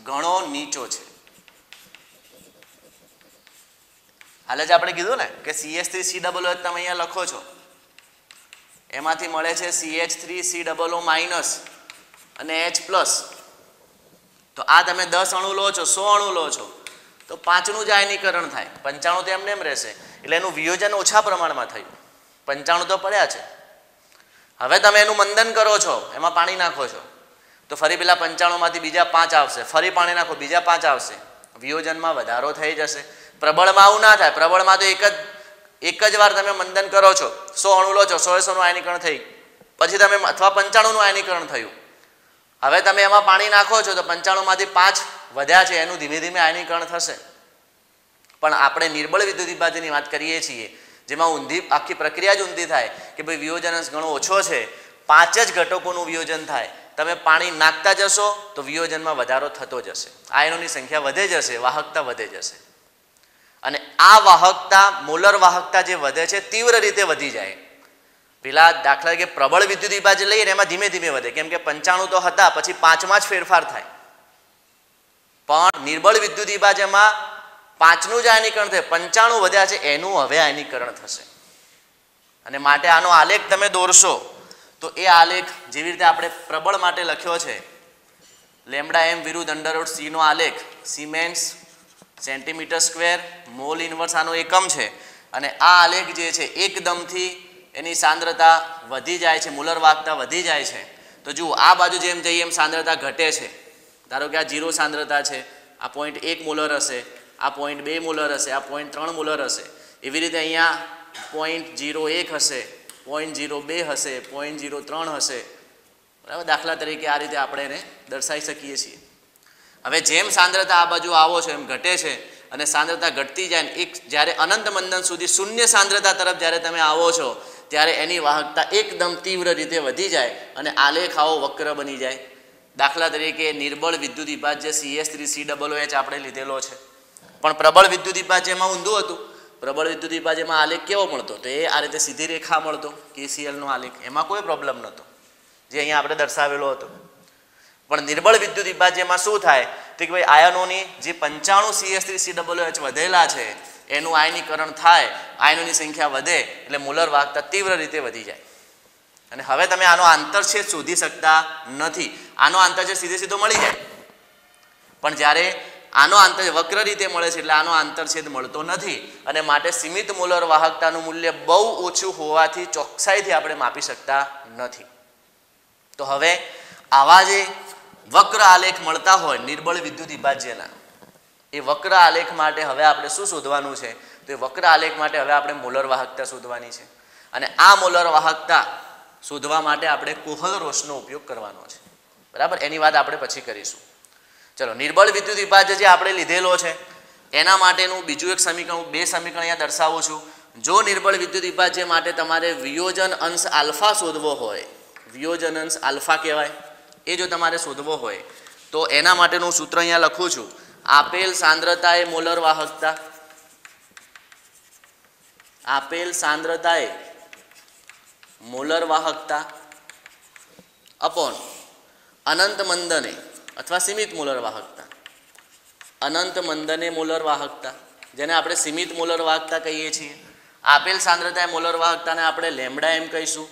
ઘણો નીચો છે. હાલ જ આપણે કીધું ને કે CH3COO તમે અહીંયા લખો છો, એમાંથી મળે છે CH3COO- અને H+. તો આ તમે 10 અણુ લો છો, 100 અણુ લો છો તો 5નું જ આયનીકરણ થાય, 95 તો એમને એમ રહેશે. એટલે એનું વિયોજન ઓછા પ્રમાણમાં થયું, 95 તો પડ્યા છે. હવે તમે એનું મંદન કરો છો, એમાં પાણી નાખો છો તો ફરી પેલા 95માંથી બીજા 5 આવશે, ફરી પાણી નાખો બીજા 5 આવશે, વિયોજનમાં વધારો થઈ જશે. પ્રબળમાં આવું ના થાય. પ્રબળમાં તો એક જ વાર તમે મંદન કરો છો, 100 અણુ લો છો, 100 નું આયનીકરણ થઈ, પછી તમે અથવા 95 નું આયનીકરણ થયું, હવે તમે એમાં પાણી નાખો છો તો 95માંથી 5 વધ્યા છે, એનું ધીમે ધીમે આયનીકરણ થશે. પણ આપણે નિર્બળ વિદ્યુત વિભાજ્યની વાત કરીએ છીએ જેમાં ઊંધી આખી પ્રક્રિયા જ ઊંધી થાય કે ભાઈ વિયોજન અંશ ઘણો ઓછો છે, 5 જ ઘટકોનું વિયોજન થાય, તમે પાણી નાખતા જશો તો વિયોજનમાં વધારો થતો જશે, આયનોની સંખ્યા વધે જશે, વાહકતા વધે જશે. અને આ વાહકતા મોલર વાહકતા જે વધે છે તીવ્ર રીતે વધી જાય. પેલા દાખલા તરીકે પ્રબળ વિદ્યુત વિભાજ્ય લઈએ ને એમાં ધીમે ધીમે વધે, કેમ કે 95 તો હતા, પછી 5માં જ ફેરફાર થાય. પણ નિર્બળ વિદ્યુત વિભાજ્યમાં 5નું જ આયનીકરણ થાય, 95 વધ્યા છે એનું હવે આયનીકરણ થશે. અને માટે આનો આલેખ તમે દોરશો તો એ આલેખ જેવી રીતે આપણે પ્રબળ માટે લખ્યો છે લેમ્ડા એમ વિરુદ્ધ અંડરરૂટ સી નો આલેખ, siemens centimetre square mall inverse આનો એકમ છે. અને આ આલેખ જે છે એકદમથી એની સાંદ્રતા વધી જાય છે, મોલર વાહકતા વધી જાય છે. તો જુઓ આ બાજુ જેમ જઈએ એમ સાંદ્રતા ઘટે છે. ધારો કે આ 0 સાંદ્રતા છે, આ 0.1 મોલર હશે, આ 0.2 મોલર હશે, આ 0.3 મોલર હશે. એવી રીતે અહીંયા 0.01 હશે, 0.02 હશે, 0.03 હશે. બરાબર, દાખલા તરીકે આ રીતે આપણે એને દર્શાવી શકીએ છીએ. હવે જેમ સાંદ્રતા આ બાજુ આવો છો એમ ઘટે છે અને સાંદ્રતા ઘટતી જાય ને એક જ્યારે અનંત મંદન સુધી શૂન્ય સાંદ્રતા તરફ જ્યારે તમે આવો છો ત્યારે એની વાહકતા એકદમ તીવ્ર રીતે વધી જાય અને આલેખ આવો વક્ર બની જાય. દાખલા તરીકે નિર્બળ વિદ્યુત વિભાજ્ય CH3COOH આપણે લીધેલો છે, પણ પ્રબળ વિદ્યુત વિભાજ્યમાં ઊંધું હતું. પ્રબળ વિદ્યુત વિભાજ્યમાં આલેખ કેવો મળતો? તો એ આ રીતે સીધી રેખા મળતો, KCl નો આલેખ, એમાં કોઈ પ્રોબ્લેમ નહોતો જે અહીંયા આપણે દર્શાવેલો હતો. પણ નિર્બળ વિદ્યુત વિભાજ્યમાં શું થાય તો કે ભાઈ આયનોની જે 95 CH3COOH વધેલા છે એનું આયનીકરણ થાય, આયનોની સંખ્યા વધે એટલે મોલર વાહકતા તીવ્ર રીતે વધી જાય. અને હવે તમે આનો આંતરછેદ શોધી શકતા નથી. આનો આંતરછેદ સીધે મળી જાય, પણ જ્યારે આનો આંતરછેદ વક્ર રીતે મળે છે એટલે આનો આંતરછેદ મળતો નથી. અને માટે સીમિત મોલર વાહકતાનું મૂલ્ય બહુ ઓછું હોવાથી ચોકસાઈથી આપણે માપી શકતા નથી. તો હવે આવા જે વક્ર આલેખ મળતા હોય નિર્બળ વિદ્યુત વિભાજ્યના, એ વક્ર આલેખ માટે હવે આપણે શું શોધવાનું છે? તો એ વક્ર આલેખ માટે હવે આપણે મોલર વાહકતા શોધવાની છે. અને આ મોલર વાહકતા શોધવા માટે આપણે કોહલ-રોશનો ઉપયોગ કરવાનો છે. બરાબર, એની વાત આપણે પછી કરીશું. ચલો, નિર્બળ વિદ્યુત વિભાજ્ય જે આપણે લીધેલો છે એના માટેનું બીજું એક સમીકરણ, 2 સમીકરણ અહીંયા દર્શાવું છું. જો નિર્બળ વિદ્યુત વિભાજ્ય માટે તમારે વિયોજન અંશ આલ્ફા શોધવો હોય, વિયોજન અંશ આલ્ફા કહેવાય, એ જો તમારે શોધવો હોય તો એના માટેનું સૂત્ર અહીંયા લખું છું. આપેલ સાંદ્રતાએ મોલર વાહકતા, આપેલ સાંદ્રતાએ મોલર વાહકતા અપોન અનંત મંદને અથવા સીમિત મોલર વાહકતા, અનંત મંદને મોલર વાહકતા, જેને આપણે સીમિત મોલર વાહકતા કહીએ છીએ. આપેલ સાંદ્રતાએ મોલર વાહકતાને આપણે લેમ્ડા એમ કહીશું,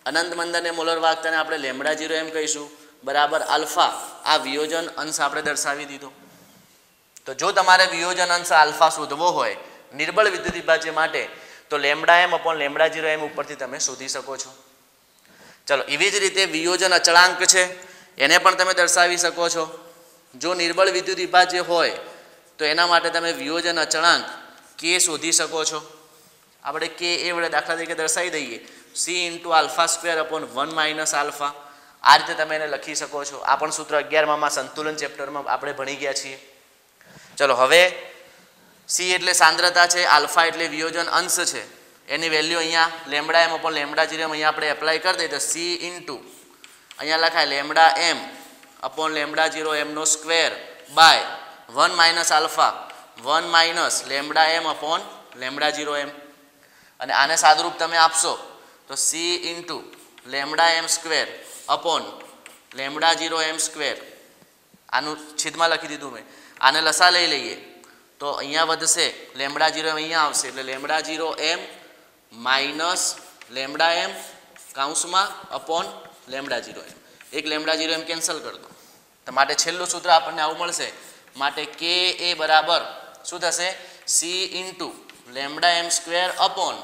અનંત મંદને મોલર વાહકતાને આપણે લેમ્ડા 0 એમ કહીશું, બરાબર આલ્ફા. આ વિયોજન અંશ આપણે દર્શાવી દીધો. તો જો તમારે વિયોજન અંશ આલ્ફા શોધવો હોય નિર્બળ વિદ્યુત વિભાજ્ય માટે તો લેમ્ડા એમ અપોન લેમ્ડા 0 એમ ઉપરથી તમે શોધી શકો છો. ચલો, એવી જ રીતે વિયોજન અચળાંક છે એને પણ તમે દર્શાવી શકો છો. જો નિર્બળ વિદ્યુત વિભાજ્ય હોય તો એના માટે તમે વિયોજન અચળાંક K શોધી શકો છો. આપણે K એ વડે દાખલા તરીકે દર્શાવી દઈએ, C × α² / 1 - આલ્ફા. આ રીતે તમે એને લખી શકો છો. આ પણ સૂત્ર 11માં સંતુલન ચેપ્ટરમાં આપણે ભણી ગયા છીએ. ચલો, હવે C એટલે સાંદ્રતા છે, આલ્ફા એટલે વિયોજન અંશ છે, એની વેલ્યુ અહીંયા લેમ્ડા એમ અપોન લેમ્ડા 0 અહીંયા આપણે એપ્લાય કરી દઈએ તો C * અહીંયા લખાય લેમ્ડા એમ અપોન લેમ્ડા 0 એમનો square by 1 - alpha 1 - lambda M upon lambda 0 M. અને આને સાદુરૂપ તમે આપશો તો C * lambda M square upon lambda 0 M square, આનું છેદમાં લખી દીધું મેં. આને લસા લઈ લઈએ તો અહીંયા વધશે લેમ્ડા 0 એમ અહીંયા આવશે એટલે લેમ્ડા 0 એમ માઇનસ લેમ્ડા એમ કૌંસમાં અપોન લેમ્ડા 0 એમ. એક લેમ્ડા 0 એમ કેન્સલ કરી દો તો માટે છેલ્લું સૂત્ર આપણને આવું મળશે. માટે K એ બરાબર શું થશે? C * lambda M square upon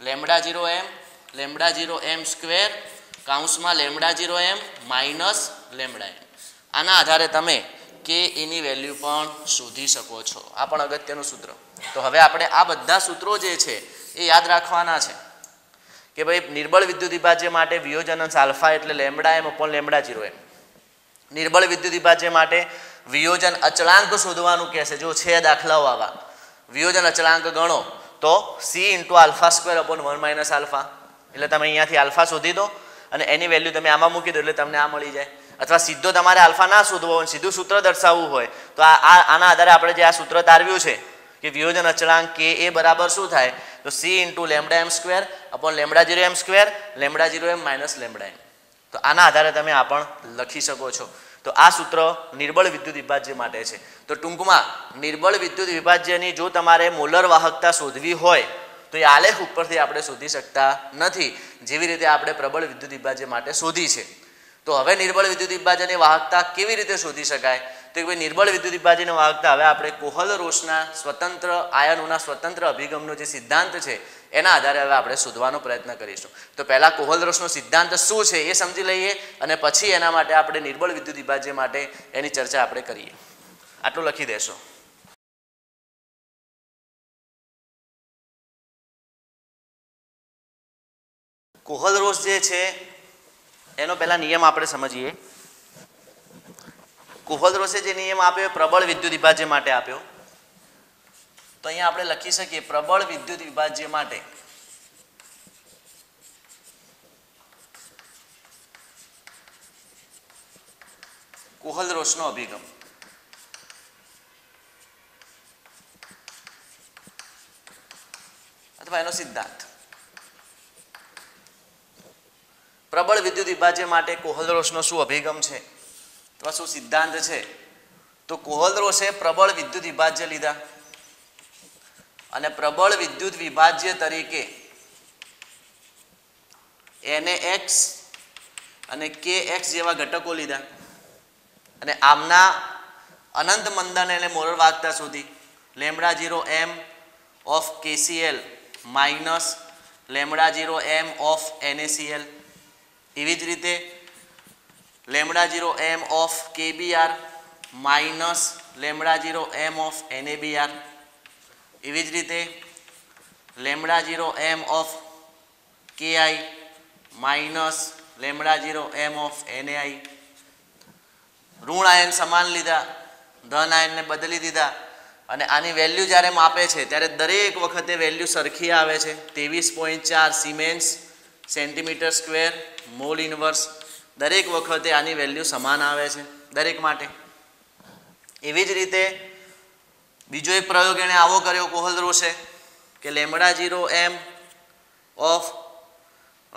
lambda 0 M square કૌંસમાં લેમ્ડા 0 એમ માઇનસ લેમ્ડા એમ. આના આધારે તમે K એની વેલ્યુ પણ શોધી શકો છો. આ પણ અગત્યનું સૂત્ર. તો હવે આપણે આ બધા સૂત્રો જે છે એ યાદ રાખવાના છે કે ભાઈ નિર્બળ વિદ્યુત વિભાજ્ય માટે વિયોજન અંશ આલ્ફા એટલે લેમ્ડા એમ અપોન લેમ્ડા 0 એમ. નિર્બળ વિદ્યુત વિભાજ્ય માટે વિયોજન અચળાંક શોધવાનું કહેશે. જો છે દાખલાઓ આવા, વિયોજન અચળાંક ગણો તો C × α² અપોન 1 - આલ્ફા, એટલે તમે અહીંયાથી આલ્ફા શોધી દો અને એની વેલ્યુ તમે આમાં મૂકી દો એટલે તમને આ મળી જાય. અથવા સીધો તમારે આલ્ફા ના શોધવો હોય, સીધું સૂત્ર દર્શાવવું હોય તો આના આધારે આપણે જે આ સૂત્ર તારવ્યું છે કે વિયોજન અચળાંક કે એ બરાબર શું થાય તો c into lambda M square upon lambda 0 M square lambda 0 M minus lambda M. તો આના આધારે તમે આ પણ લખી શકો છો. તો આ સૂત્ર નિર્બળ વિદ્યુત વિભાજ્ય માટે છે. તો ટૂંકમાં નિર્બળ વિદ્યુત વિભાજ્યની જો તમારે મોલર વાહકતા શોધવી હોય તો એ આલેખ ઉપરથી આપણે શોધી શકતા નથી, જેવી રીતે આપણે પ્રબળ વિદ્યુત વિભાજ્ય માટે શોધી છે. તો હવે નિર્બળ વિદ્યુત વિભાજ્યની વાહકતા કેવી રીતે શોધી શકાય તો કે ભાઈ નિર્બળ વિદ્યુત વિભાજ્યની વાહકતા હવે આપણે કોહલ-રોસના સ્વતંત્ર આયનોના સ્વતંત્ર અભિગમનો જે સિદ્ધાંત છે એના આધારે હવે આપણે શોધવાનો પ્રયત્ન કરીશું. તો પહેલા કોહલ-રોસનો સિદ્ધાંત શું છે એ સમજી લઈએ અને પછી એના માટે આપણે નિર્બળ વિદ્યુત વિભાજ્ય માટે એની ચર્ચા આપણે કરીએ. આટલું લખી દેશો. કોહલ-રોસ જે છે એનો પહેલા નિયમ આપણે સમજીએ. કોહલ-રોસે જે નિયમ આપ્યો પ્રબળ વિદ્યુત વિભાજ્ય માટે આપ્યો. તો અહીંયા આપણે લખી શકીએ પ્રબળ વિદ્યુત વિભાજ્ય માટે કોહલ-રોસનો અભિગમ. અથવા એનો સિદ્ધાંત. પ્રબળ વિદ્યુત વિભાજ્ય માટે કોહલ-રોસનો શું અભિગમ છે અથવા શું સિદ્ધાંત છે તો કોહલ-રોસે પ્રબળ વિદ્યુત વિભાજ્ય લીધા અને પ્રબળ વિદ્યુત વિભાજ્ય તરીકે NaX અને KX જેવા ઘટકો લીધા અને આમના અનંત મંદન અને મોલર વાહકતા શોધી. Lambda 0 m of KCl minus lambda 0 m of NaCl. એવી જ રીતે lambda 0 m of KBr minus lambda 0 m of NaBr. એવી જ રીતે lambda 0 m of KI minus lambda 0 m of NaI. ઋણ આયન સમાન લીધા, ધન આયનને બદલી દીધા અને આની વેલ્યુ જ્યારે માપે છે ત્યારે દરેક વખતે વેલ્યુ સરખી આવે છે. 23.4 siemens centimetre square mole inverse. દરેક વખતે આની વેલ્યુ સમાન આવે છે દરેક માટે. એવી જ રીતે બીજો એક પ્રયોગ એણે આવો કર્યો કોહલ-રોસે કે લેમડા 0 m ઓફ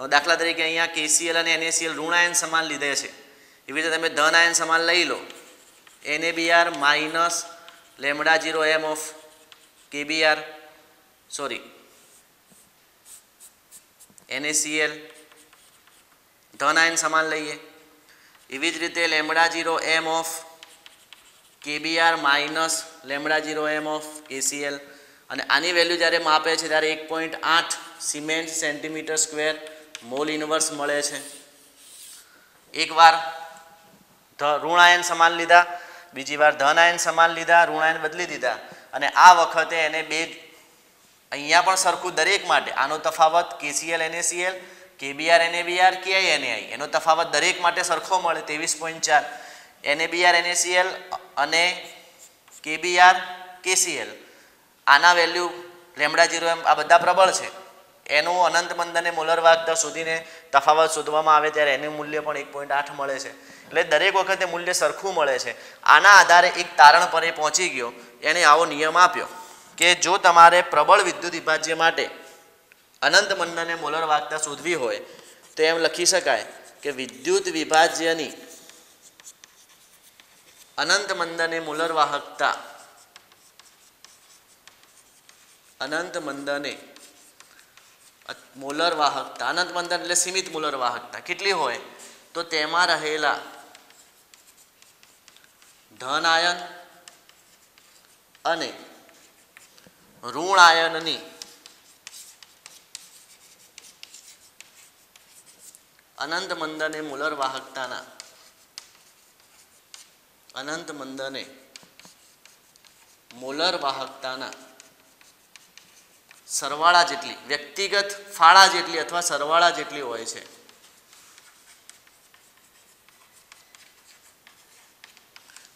દાખલા તરીકે અહીંયા KCl અને NaCl ઋણ આયન સમાન લીધે છે. એવી રીતે તમે ધન આયન સમાન લઈ લો NaBr minus lambda 0 m of KBr NaCl ધન આયન સમાન લઈએ. એવી જ રીતે lambda 0 m of KBr minus lambda 0 m of KCl અને આની વેલ્યુ જ્યારે માપે છે ત્યારે 1.8 cement centimetre square mole inverse મળે છે. એકવાર ઋણ આયન સમાન લીધા, બીજી વાર ધન આયન સમાન લીધા, ઋણ આયન બદલી દીધા અને આ વખતે એને બે અહીંયા પણ સરખું દરેક માટે આનો તફાવત KCl NaCl KBr NaBr KI NaI એનો તફાવત દરેક માટે સરખો મળે 23.4. NaBr NaCl અને KBr KCl આના વેલ્યુ લેમડા 0 m આ બધા પ્રબળ છે. એનું અનંત મંદને મોલર વાહકતા શોધીને તફાવત શોધવામાં આવે ત્યારે એનું મૂલ્ય પણ 1.8 મળે છે. એટલે દરેક વખતે મૂલ્ય સરખું મળે છે. આના આધારે એક તારણ પર એ પહોંચી ગયો. એને આવો નિયમ આપ્યો કે જો તમારે પ્રબળ વિદ્યુત વિભાજ્ય માટે અનંત મંદને મોલર વાહકતા શોધવી હોય તો એમ લખી શકાય કે વિદ્યુત વિભાજ્યની અનંત મંદને મોલર વાહકતા અનંત મંદને મોલર વાહકતા અનંત મંદન એટલે સીમિત મોલર વાહકતા કેટલી હોય તો તેમાં રહેલા ધન આયન અને ઋણ આયનની અનંત મંદને મોલર વાહકતાના અનંત મંદને મોલર વાહકતાના સરવાળા જેટલી વ્યક્તિગત ફાળા જેટલી અથવા સરવાળા જેટલી હોય છે.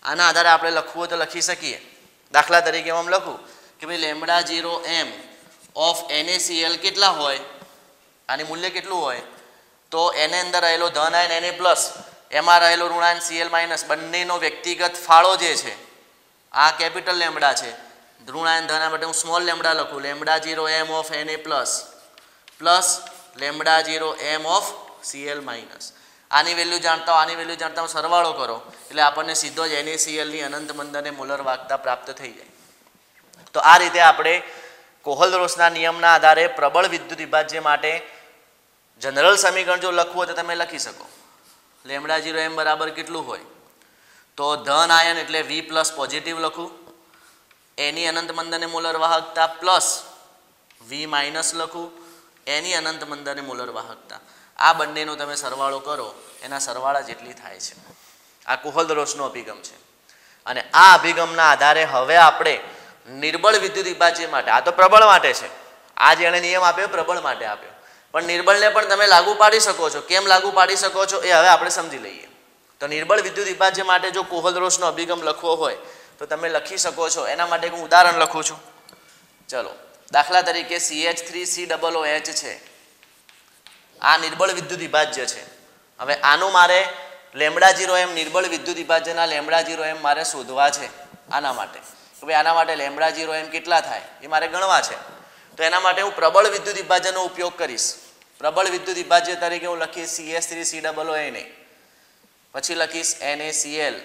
આના આધારે આપણે લખવું હોય તો લખી શકીએ. દાખલા તરીકે આમ લખું કે ભાઈ લેમડા 0 m ઓફ NaCl કેટલા હોય, આની મૂલ્ય કેટલું હોય તો એને અંદર રહેલો ધન આયન Na પ્લસ એમાં રહેલો ઋણ આયન Cl માઇનસ બંનેનો વ્યક્તિગત ફાળો જે છે આ કેપિટલ લેમડા છે ઋણ આયન ધન માટે હું સ્મોલ લેમડા લખું lambda 0 m of Na plus plus lambda 0 m of Cl minus. આની વેલ્યુ જાણતા હો આની વેલ્યુ જાણતા હો સરવાળો કરો એટલે આપણને સીધો જ NaCl ની અનંત મંદને મોલર વાહકતા પ્રાપ્ત થઈ જાય. તો આ રીતે આપણે કોહલરોસના નિયમના આધારે પ્રબળ વિદ્યુત વિભાજ્ય માટે જનરલ સમીકરણ જો લખવું હોય તો તમે લખી શકો. લેમડા 0 m બરાબર કેટલું હોય તો ધન આયન એટલે V પ્લસ પોઝિટિવ લખું, એની અનંત મંદને મોલર વાહકતા પ્લસ V માઇનસ લખું, એની અનંત મંદને મોલર વાહકતા. આ બંનેનો તમે સરવાળો કરો એના સરવાળા જેટલી થાય છે. આ કોહલરોસનો અભિગમ છે અને આ અભિગમના આધારે હવે આપણે નિર્બળ વિદ્યુત વિભાજ્ય માટે, આ તો પ્રબળ માટે છે, આ જેણે નિયમ આપ્યો પ્રબળ માટે આપ્યો, પણ નિર્બળને પણ તમે લાગુ પાડી શકો છો. કેમ લાગુ પાડી શકો છો એ હવે આપણે સમજી લઈએ. તો નિર્બળ વિદ્યુત વિભાજ્ય માટે જો કોહલરોસનો અભિગમ લખવો હોય તો તમે લખી શકો છો. એના માટે હું ઉદાહરણ લખું છું. ચલો, દાખલા તરીકે CH3COOH છે, આ નિર્બળ વિદ્યુત વિભાજ્ય છે. હવે આનું મારે લેમડા 0 m નિર્બળ વિદ્યુત વિભાજ્યના લેમડા 0 m મારે શોધવા છે. આના માટે તો ભાઈ આના માટે લેમડા 0 m કેટલા થાય એ મારે ગણવા છે. તો એના માટે હું પ્રબળ વિદ્યુત વિભાજ્યનો ઉપયોગ કરીશ. પ્રબળ વિદ્યુત વિભાજ્ય તરીકે હું લખીશ CH3COONA, પછી લખીશ NaCl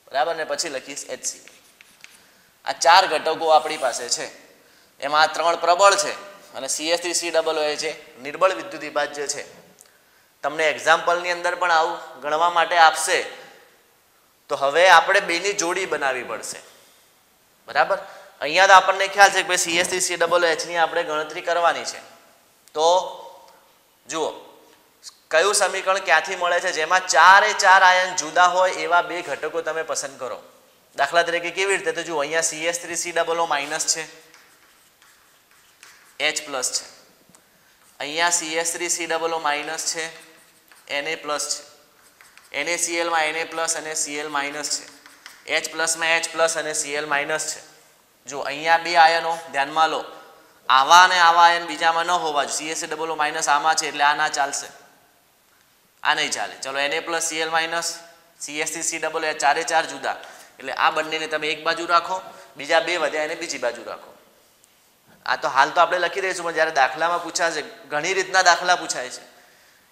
બરાબર ને પછી લખીશ HCl. આ ચાર ઘટકો આપણી પાસે છે, એમાં આ ત્રણ પ્રબળ છે અને CH3COOH છે નિર્બળ વિદ્યુત વિભાજ્ય છે. તમને એક્ઝામ્પલની અંદર પણ આવું ગણવા માટે આપશે તો હવે આપણે બેની જોડી બનાવવી પડશે બરાબર. અહીંયા તો આપણને ખ્યાલ છે કે ભાઈ CH3COOH ની આપણે ગણતરી કરવાની છે. તો જુઓ કયું સમીકરણ ક્યાંથી મળે છે જેમાં ચારે ચાર આયન જુદા હોય એવા બે ઘટકો તમે પસંદ કરો. દાખલા તરીકે કેવી રીતે તો જુઓ અહીંયા CH3COO માઇનસ છે, H પ્લસ છે, અહીંયા CH3COO માઇનસ છે, Na પ્લસ છે, NaCl માં Na પ્લસ અને Cl માઇનસ છે, H પ્લસમાં H પ્લસ અને Cl માઇનસ છે. જો અહીંયા બે આયનો ધ્યાનમાં લો, આવા અને આવા આયન બીજામાં ન હોવા જોઈએ. CH3COO માઇનસ આમાં છે એટલે આ ના ચાલશે, આ નહીં ચાલે. ચલો Na plus Cl minus CH3COO ચારે ચાર જુદા એટલે આ બંનેને તમે એક બાજુ રાખો, બીજા બે વધ્યા એને બીજી બાજુ રાખો. આ તો હાલ તો આપણે લખી દઈશું પણ જ્યારે દાખલામાં પૂછાશે ઘણી રીતના દાખલા પૂછાય છે.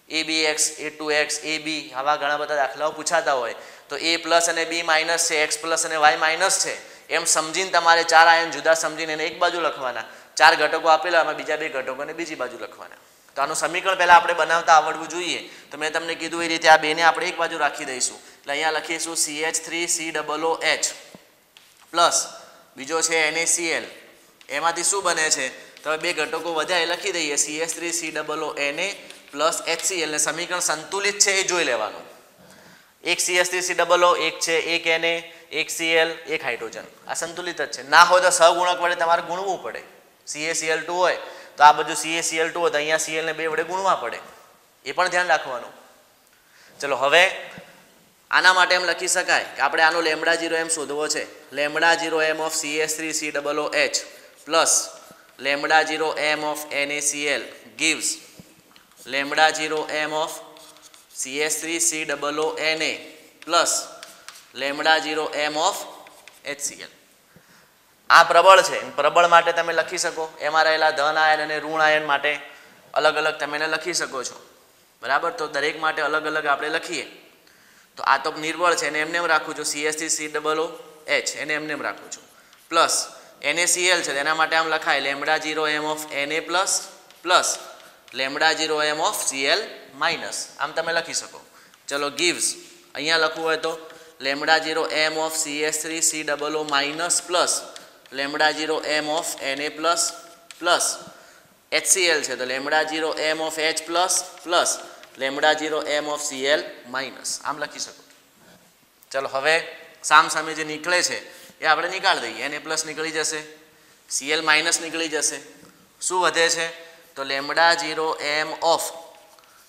ABX, A2X, AB આવા ઘણા બધા દાખલાઓ પૂછાતા હોય તો A પ્લસ અને B માઇનસ છે, X પ્લસ અને Y માઇનસ છે એમ સમજીને તમારે ચાર આયન જુદા સમજીને એને એક બાજુ લખવાના. ચાર ઘટકો આપેલા એમાં બીજા બે ઘટકોને બીજી બાજુ લખવાના. તો આનું સમીકરણ પહેલાં આપણે બનાવતા આવડવું જોઈએ. તો મેં તમને કીધું એ રીતે આ બેને આપણે એક બાજુ રાખી દઈશું. એટલે અહીંયા લખીશું CH3COOH પ્લસ બીજો છે NaCl. એમાંથી શું બને છે તો બે ઘટકો વધ્યા એ લખી દઈએ CH3COONA પ્લસ HCl ને સમીકરણ સંતુલિત છે એ જોઈ લેવાનું. એક CH3COO એક છે, એક Na, એક Cl, એક હાઇડ્રોજન. આ સંતુલિત જ છે. ના હોય તો સહગુણક વડે તમારે ગુણવું પડે. CaCl2 હોય તો આ બધું CaCl2 હોય તો અહીંયા Cl ને બે વડે ગુણવા પડે, એ પણ ધ્યાન રાખવાનું. ચલો હવે આના માટે એમ લખી શકાય કે આપણે આનો લેમડા 0 m શોધવો છે. Lambda 0 m of CH3COOH plus lambda 0 m of NaCl gives lambda 0 m of CH3COONA plus lambda 0 m of HCl. આ પ્રબળ છે. પ્રબળ માટે તમે લખી શકો એમાં રહેલા ધન આયન અને ઋણ આયન માટે અલગ અલગ તમે લખી શકો છો બરાબર. તો દરેક માટે અલગ અલગ આપણે લખીએ. તો આ તો નિર્બળ છે એને એમને એમ રાખું છું, CH3COOH એને એમને એમ રાખું છું, પ્લસ NaCl છે એના માટે આમ લખાય lambda 0 m of Na plus plus lambda 0 m of Cl minus. આમ તમે લખી શકો. ચલો gives અહીંયા લખવું હોય તો lambda 0 m of CH3COO minus plus lambda 0 m of Na plus plus HCl છે તો lambda 0 m of H plus plus lambda 0 m of Cl minus. આમ લખી શકો. ચલો હવે સામ સામે જે નીકળે છે એ આપણે નીકાળી દઈએ. Na પ્લસ નીકળી જશે, Cl માઇનસ નીકળી જશે. શું વધે છે તો lambda 0 m of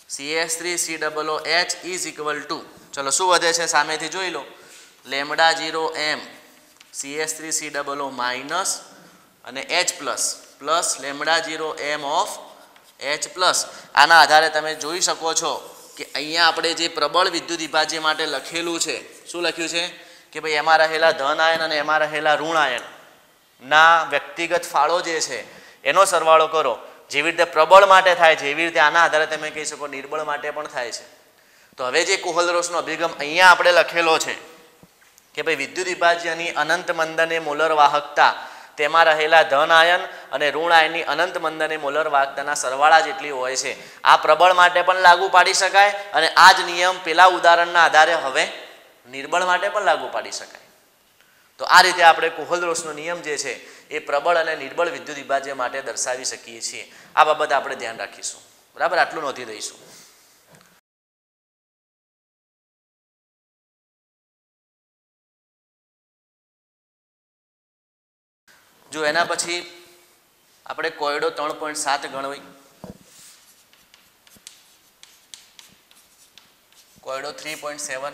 CH3COOH is equal two, ચલો શું વધે છે સામેથી જોઈ લો, લેમડા 0 m CH3COO માઇનસ અને H plus plus lambda 0 m of H plus. આના આધારે તમે જોઈ શકો છો કે અહીંયા આપણે જે પ્રબળ વિદ્યુત વિભાજ્ય માટે લખેલું છે શું લખ્યું છે કે ભાઈ એમાં રહેલા ધન આયન અને એમાં રહેલા ઋણ આયન ના વ્યક્તિગત ફાળો જે છે એનો સરવાળો કરો, જેવી રીતે પ્રબળ માટે થાય છે એવી રીતે આના આધારે તમે કહી શકો નિર્બળ માટે પણ થાય છે. તો હવે જે કોહલરોસનો અભિગમ અહીંયા આપણે લખેલો છે કે ભાઈ વિદ્યુત વિભાજ્યની અનંત મંદને મોલર વાહકતા તેમાં રહેલા ધન આયન અને ઋણ આયનની અનંત મંદને મોલર વાહકતાના સરવાળા જેટલી હોય છે, આ પ્રબળ માટે પણ લાગુ પાડી શકાય અને આ જ નિયમ પેલા ઉદાહરણના આધારે હવે નિર્બળ માટે પણ લાગુ પાડી શકાય. તો આ રીતે આપણે કોહલરોસનો નિયમ જે છે એ પ્રબળ અને નિર્બળ વિદ્યુત વિભાજ્ય માટે દર્શાવી શકીએ છીએ. આ બાબત આપણે ધ્યાન રાખીશું. બરાબર, આટલું નોંધી દઈશું. જો એના પછી આપણે કોયડો 3.7 ગણવી. કોયડો 3.7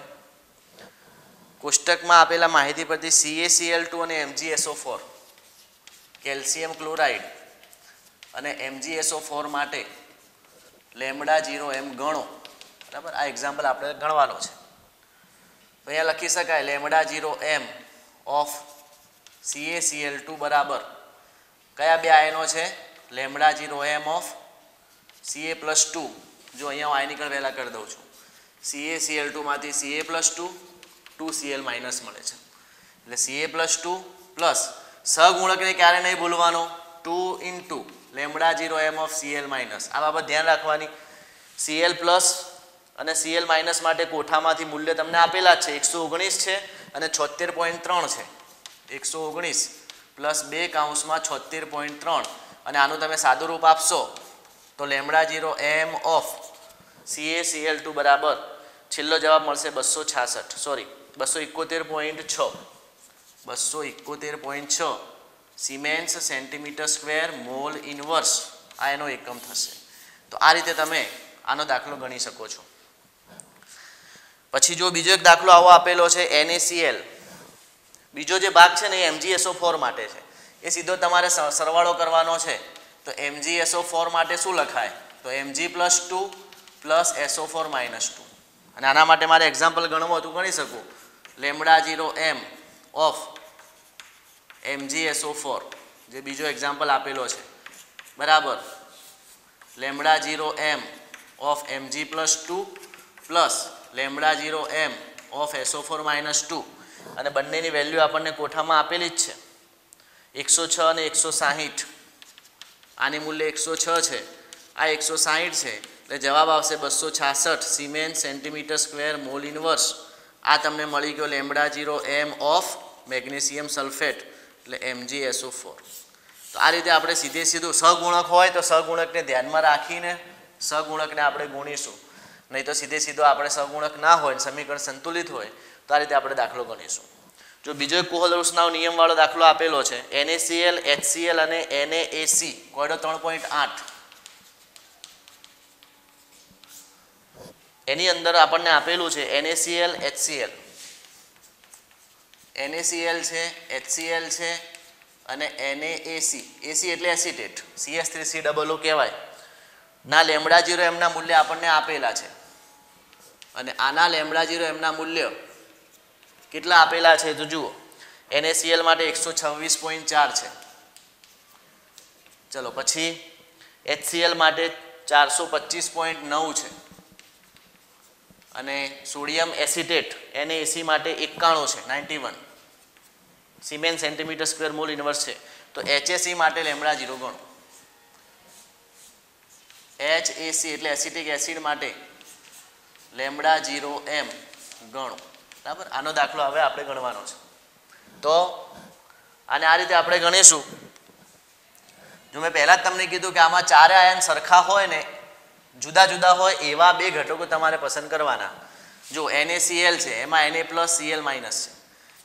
કોષ્ટકમાં આપેલા માહિતી પરથી CaCl2 અને MgSO4 કેલ્શિયમ ક્લોરાઇડ અને MgSO4 માટે લેમ્બડા 0m ગણો. બરાબર, આ એક્ઝામ્પલ આપણે ગણવાનો છે. તો અહીંયા લખી શકાય લેમ્બડા 0m ઓફ CaCl2 બરાબર કયા બે આયનો છે? Lambda 0m of Ca+2. જો અહીંયા હું આયનીકરણ વહેલા કરી દઉં છું. CaCl2 માંથી Ca+2 2Cl- મળે છે. એટલે Ca+2 પ્લસ સહગુણકને ક્યારે નહીં ભૂલવાનો 2 into lambda 0m of Cl-. આ બાબત ધ્યાન રાખવાની. Cl પ્લસ અને Cl માઇનસ માટે કોઠામાંથી મૂલ્ય તમને આપેલા છે 119 છે અને 76.3 છે. 119 પ્લસ 2 કૌંસમાં 76.3 અને આનું તમે સાદું રૂપ આપશો તો લેમ્બડા 0m ઓફ CaCl2 બરાબર છેલ્લો જવાબ મળશે 271.6 271.6 siemens centimetre square mole inverse આ એનો એકમ થશે. તો આ રીતે તમે આનો દાખલો ગણી શકો છો. પછી જો બીજો એક દાખલો આવો આપેલો છે NaCl, બીજો જે ભાગ છે ને એ MgSO4 માટે છે. એ સીધો તમારે સરવાળો કરવાનો છે. તો MgSO4 માટે શું લખાય? તો Mg+2 પ્લસ SO4 -2. અને આના માટે મારે એક્ઝામ્પલ ગણવું હતું, ગણી શકું. લેમ્બડા 0m ઓફ MgSO4 જે બીજો એક્ઝામ્પલ આપેલો છે બરાબર lambda 0m of Mg+2 plus lambda 0m of SO4 -2 અને બંનેની વેલ્યુ આપણને કોઠામાં આપેલી જ છે 106 અને 160. આની મૂલ્ય 106 છે, આ 160 છે, એટલે જવાબ આવશે 266 siemens centimetre square mole inverse. આ તમને મળી ગયો lambda 0m of magnesium sulphate એટલે MgSO4. તો આ રીતે આપણે સીધું સહગુણક હોય તો સહગુણકને ધ્યાનમાં રાખીને સહગુણકને આપણે ગુણીશું, નહીં તો સીધો આપણે સહગુણક ના હોય સમીકરણ સંતુલિત હોય તો આ રીતે આપણે દાખલો ગણીશું. જો બીજો એક કોહલરોસનો નિયમવાળો દાખલો આપેલો છે NaCl, HCl અને NaAC કોયડો 3.8. એની અંદર આપણને આપેલું છે NaCl, HCl. NaCl છે, HCl છે અને NaAC. AC એટલે એસિટેટ, CS3COO કહેવાય. ના લેમ્બડા 0m ના મૂલ્ય આપણને આપેલા છે અને આના લેમ્બડા 0m ના મૂલ્ય કેટલા આપેલા છે તો જુઓ. NaCl માટે 126.4 છે. ચલો પછી HCl માટે 425.9 છે અને સોડિયમ એસિટેટ NaAC માટે 91 છે 91 siemens centimetre square mole inverse છે. તો HAC માટે લેમ્બડા 0 ગણો. HAC એટલે એસિટિક એસિડ માટે લેમ્બડા 0m ગણો. બરાબર, આનો દાખલો હવે આપણે ગણવાનો છે. તો આને આ રીતે આપણે ગણીશું. જો મેં પહેલા જ તમને કીધું કે આમાં ચારે આયન સરખા હોય ને જુદા જુદા હોય એવા બે ઘટકો તમારે પસંદ કરવાના. જો NaCl છે એમાં Na+Cl-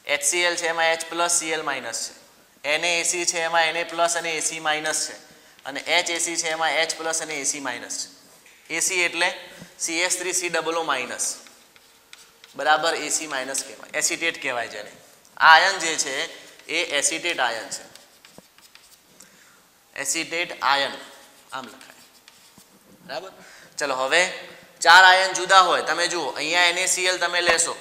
છે, HCl છે એમાં H+Cl- છે, NaAC છે એમાં Na+ અને AC- છે અને HAC છે એમાં H+ અને AC- છે. AC એટલે CS3COO- બરાબર AC- કહેવાય, એસિટેટ કહેવાય જેને. આ આયન જે છે એ એસિટેટ આયન છે, એસિટેટ આયન આમ લખાય. બરાબર, ચલો હવે ચાર આયન જુદા હોય તમે જુઓ અહીંયા NaCl તમે લેશો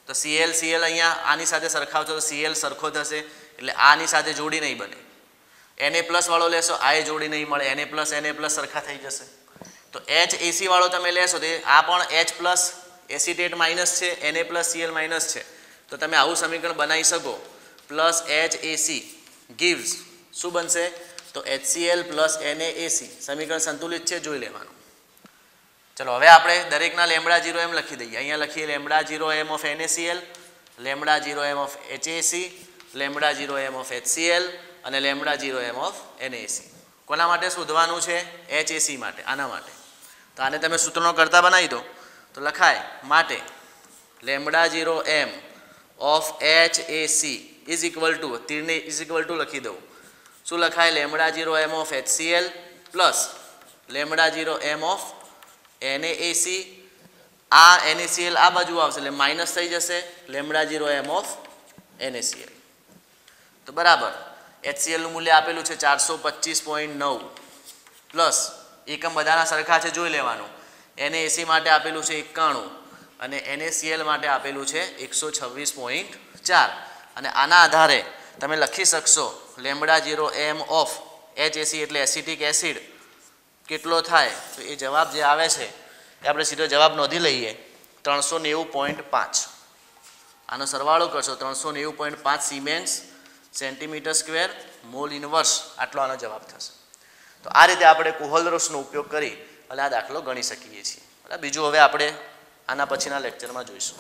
તો Cl અહીંયા આની સાથે સરખાવશો તો Cl સરખો થશે, એટલે આની સાથે જોડી નહીં બને. Na+ વાળો લેશો આ જોડી નહીં મળે, Na+ સરખા થઈ જશે. તો HAC વાળો તમે લેશો તો આ પણ H+ એસિટેટ માઇનસ છે, Na+Cl માઇનસ છે. તો તમે આવું સમીકરણ બનાવી શકો પ્લસ HAC gives શું બનશે તો HCl + NaAC. સમીકરણ સંતુલિત છે, જોઈ લેવાનું. ચલો હવે આપણે દરેકના λ0m લખી દઈએ. અહીંયા લખીએ λ0m of NaCl, λ0m of HAC, λ0m of HCl અને λ0m of NaAC. કોના માટે શોધવાનું છે HAC માટે, આના માટે. તો આને તમે સૂત્રનો કરતા બનાવી દો તો લખાય માટે λ0m of HAC is equal to તીરને is equal to લખી દઉં. શું લખાય λ0m of HCl plus λ0m of NaAC. આ NaCl આ બાજુ આવશે એટલે માઇનસ થઈ જશે λ0m of NaCl. તો બરાબર HCl નું મૂલ્ય આપેલું છે 425.9 પ્લસ એકમ બધાના સરખા છે જોઈ લેવાનું. NaAC માટે આપેલું છે 91 અને NaCl માટે આપેલું છે 126.4 અને આના આધારે તમે લખી શકશો λ0m of HAC એટલે એસિટિક એસિડ કેટલો થાય. તો એ જવાબ જે આવે છે એ આપણે સીધો જવાબ નોંધી લઈએ 390.5. આનો સરવાળો કરશો 390.5 સિમેન્સ સેન્ટીમીટર² મોલ ઇનવર્સ આટલો આનો જવાબ થશે. તો આ રીતે આપણે કોહલરોસનો ઉપયોગ કરી અને આ દાખલો ગણી શકીએ છીએ. બીજું હવે આપણે આના પછીના લેક્ચરમાં જોઈશું.